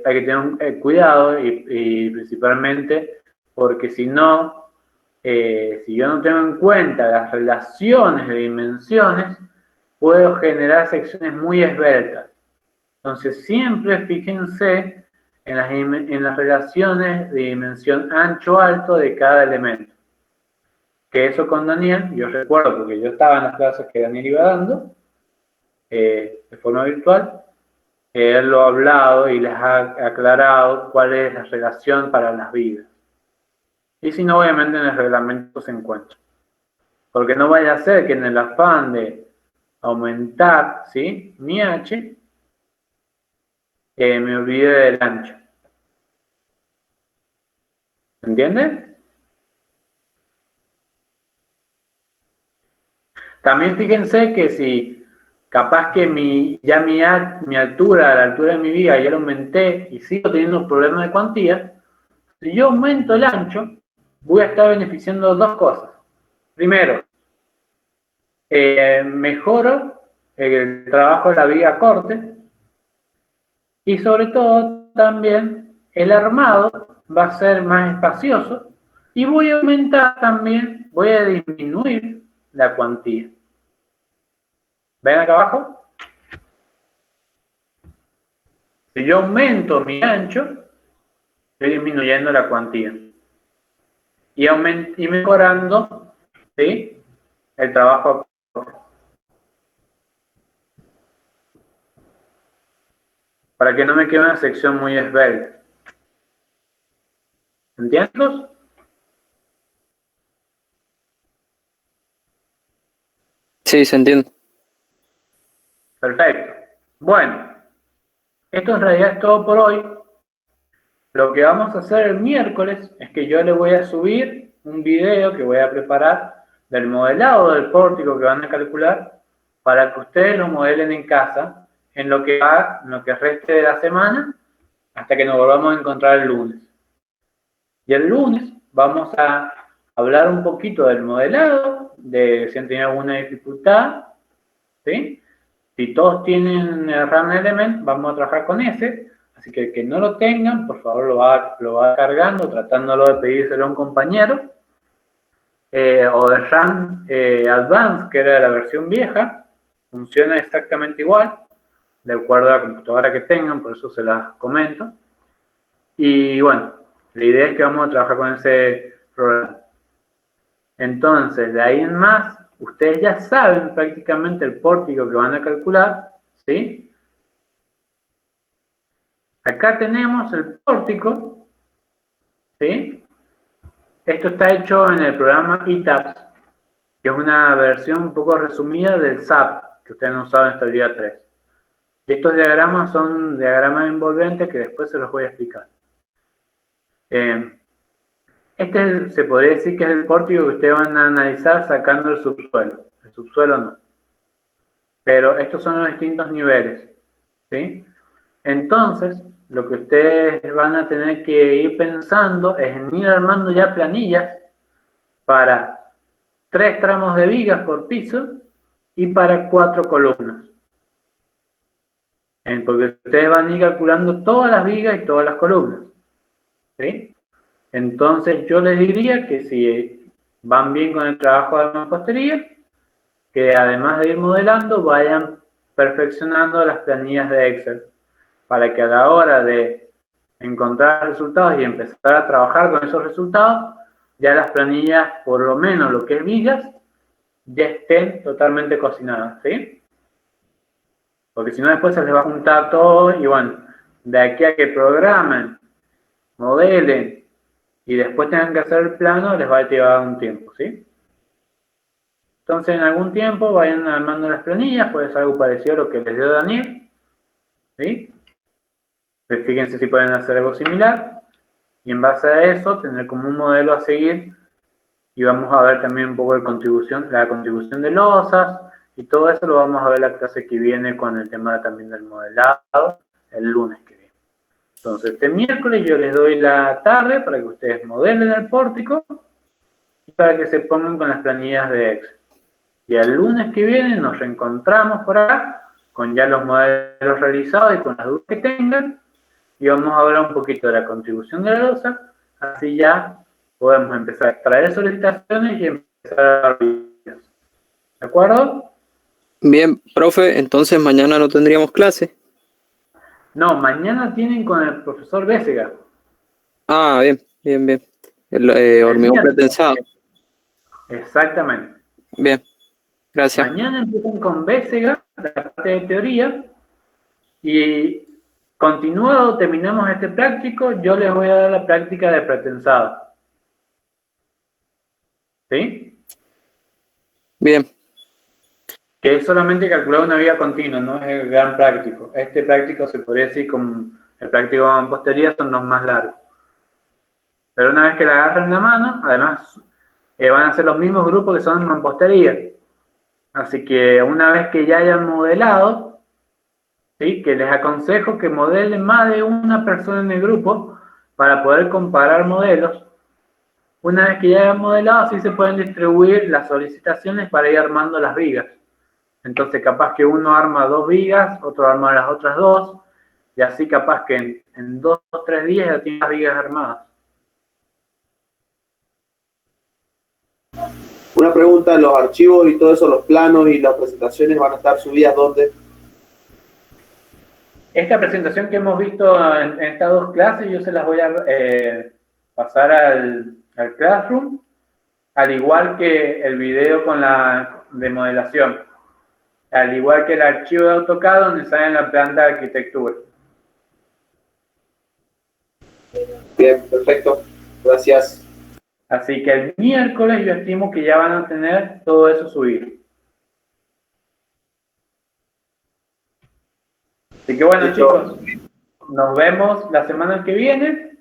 hay que tener cuidado y principalmente porque si no, si yo no tengo en cuenta las relaciones de dimensiones, puedo generar secciones muy esbeltas. Entonces siempre fíjense en las relaciones de dimensión ancho-alto de cada elemento. Que eso con Daniel, yo recuerdo porque yo estaba en las clases que Daniel iba dando, de forma virtual, él lo ha hablado y les ha aclarado cuál es la relación para las vigas. Y si no, obviamente en el reglamento se encuentra. Porque no vaya a ser que en el afán de aumentar, ¿sí?, mi H, me olvide del ancho. ¿Entienden? También fíjense que si capaz que mi altura, la altura de mi viga ya lo aumenté y sigo teniendo problemas de cuantía, si yo aumento el ancho, voy a estar beneficiando dos cosas. Primero, mejoro el trabajo de la viga corte y sobre todo también el armado va a ser más espacioso y voy a aumentar también, voy a disminuir la cuantía. ¿Ven acá abajo? Si yo aumento mi ancho, estoy disminuyendo la cuantía y mejorando, ¿sí?, el trabajo. Para que no me quede una sección muy esbelta. ¿Entiendes? Sí, se entiende. Perfecto. Bueno, esto en realidad es todo por hoy. Lo que vamos a hacer el miércoles es que yo le voy a subir un video que voy a preparar del modelado del pórtico que van a calcular para que ustedes lo modelen en casa en lo que reste de la semana hasta que nos volvamos a encontrar el lunes. Y el lunes vamos a hablar un poquito del modelado, de si han tenido alguna dificultad, ¿sí? Si todos tienen RAM Element, vamos a trabajar con ese. Así que el que no lo tengan, por favor lo va cargando, tratándolo de pedírselo a un compañero. O de RAM Advanced, que era la versión vieja, funciona exactamente igual, de acuerdo a la computadora que tengan, por eso se las comento. Y bueno, la idea es que vamos a trabajar con ese programa. Entonces, de ahí en más, ustedes ya saben prácticamente el pórtico que van a calcular, ¿sí? Acá tenemos el pórtico, ¿sí? Esto está hecho en el programa ETABS, que es una versión un poco resumida del SAP, que ustedes no saben hasta el día 3. Y estos diagramas son diagramas envolventes que después se los voy a explicar. Este se podría decir que es el pórtico que ustedes van a analizar sacando el subsuelo no. Pero estos son los distintos niveles, ¿sí? Entonces, lo que ustedes van a tener que ir pensando es en ir armando ya planillas para 3 tramos de vigas por piso y para 4 columnas. Porque ustedes van a ir calculando todas las vigas y todas las columnas, ¿sí? Entonces yo les diría que si van bien con el trabajo de mampostería, que además de ir modelando, vayan perfeccionando las planillas de Excel, para que a la hora de encontrar resultados y empezar a trabajar con esos resultados, ya las planillas, por lo menos lo que es vigas, ya estén totalmente cocinadas, ¿sí? Porque si no después se les va a juntar todo y bueno, de aquí a que programen, modelen y después tengan que hacer el plano, les va a llevar un tiempo, ¿sí? Entonces en algún tiempo vayan armando las planillas, puede ser algo parecido a lo que les dio Daniel, ¿sí? Pues fíjense si pueden hacer algo similar y en base a eso tener como un modelo a seguir y vamos a ver también un poco de la contribución de losas y todo eso lo vamos a ver la clase que viene con el tema también del modelado el lunes que viene. Entonces este miércoles yo les doy la tarde para que ustedes modelen el pórtico y para que se pongan con las planillas de Excel. Y el lunes que viene nos reencontramos por acá con ya los modelos realizados y con las dudas que tengan y vamos a hablar un poquito de la contribución de la losa, así ya podemos empezar a extraer solicitaciones y empezar a dar videos. ¿De acuerdo? Bien, profe, entonces mañana no tendríamos clase. No, mañana tienen con el profesor Bécega. Ah, bien, bien, bien. El hormigón miércoles. pretensado. Exactamente. Bien, gracias. Mañana empiezan con Bécega, la parte de teoría, y continuado terminamos este práctico, yo les voy a dar la práctica de pretensado. ¿Sí? Bien. Que es solamente calcular una viga continua, no es el gran práctico. Este práctico se podría decir como el práctico de mampostería, son los más largos. Pero una vez que la agarren en la mano, además van a ser los mismos grupos que son en mampostería. Así que una vez que ya hayan modelado, ¿sí? Que les aconsejo que modelen más de una persona en el grupo para poder comparar modelos. Una vez que ya hayan modelado, sí se pueden distribuir las solicitaciones para ir armando las vigas. Entonces capaz que uno arma 2 vigas, otro arma las otras 2, y así capaz que en 2 o 3 días ya tiene las vigas armadas. Una pregunta, los archivos y todo eso, los planos y las presentaciones van a estar subidas ¿dónde? Esta presentación que hemos visto en estas 2 clases, yo se las voy a pasar al Classroom, al igual que el video con la de modelación, al igual que el archivo de AutoCAD donde sale en la planta de arquitectura. Bien, perfecto. Gracias. Así que el miércoles yo estimo que ya van a tener todo eso subido. Así que bueno, chicos, nos vemos la semana que viene.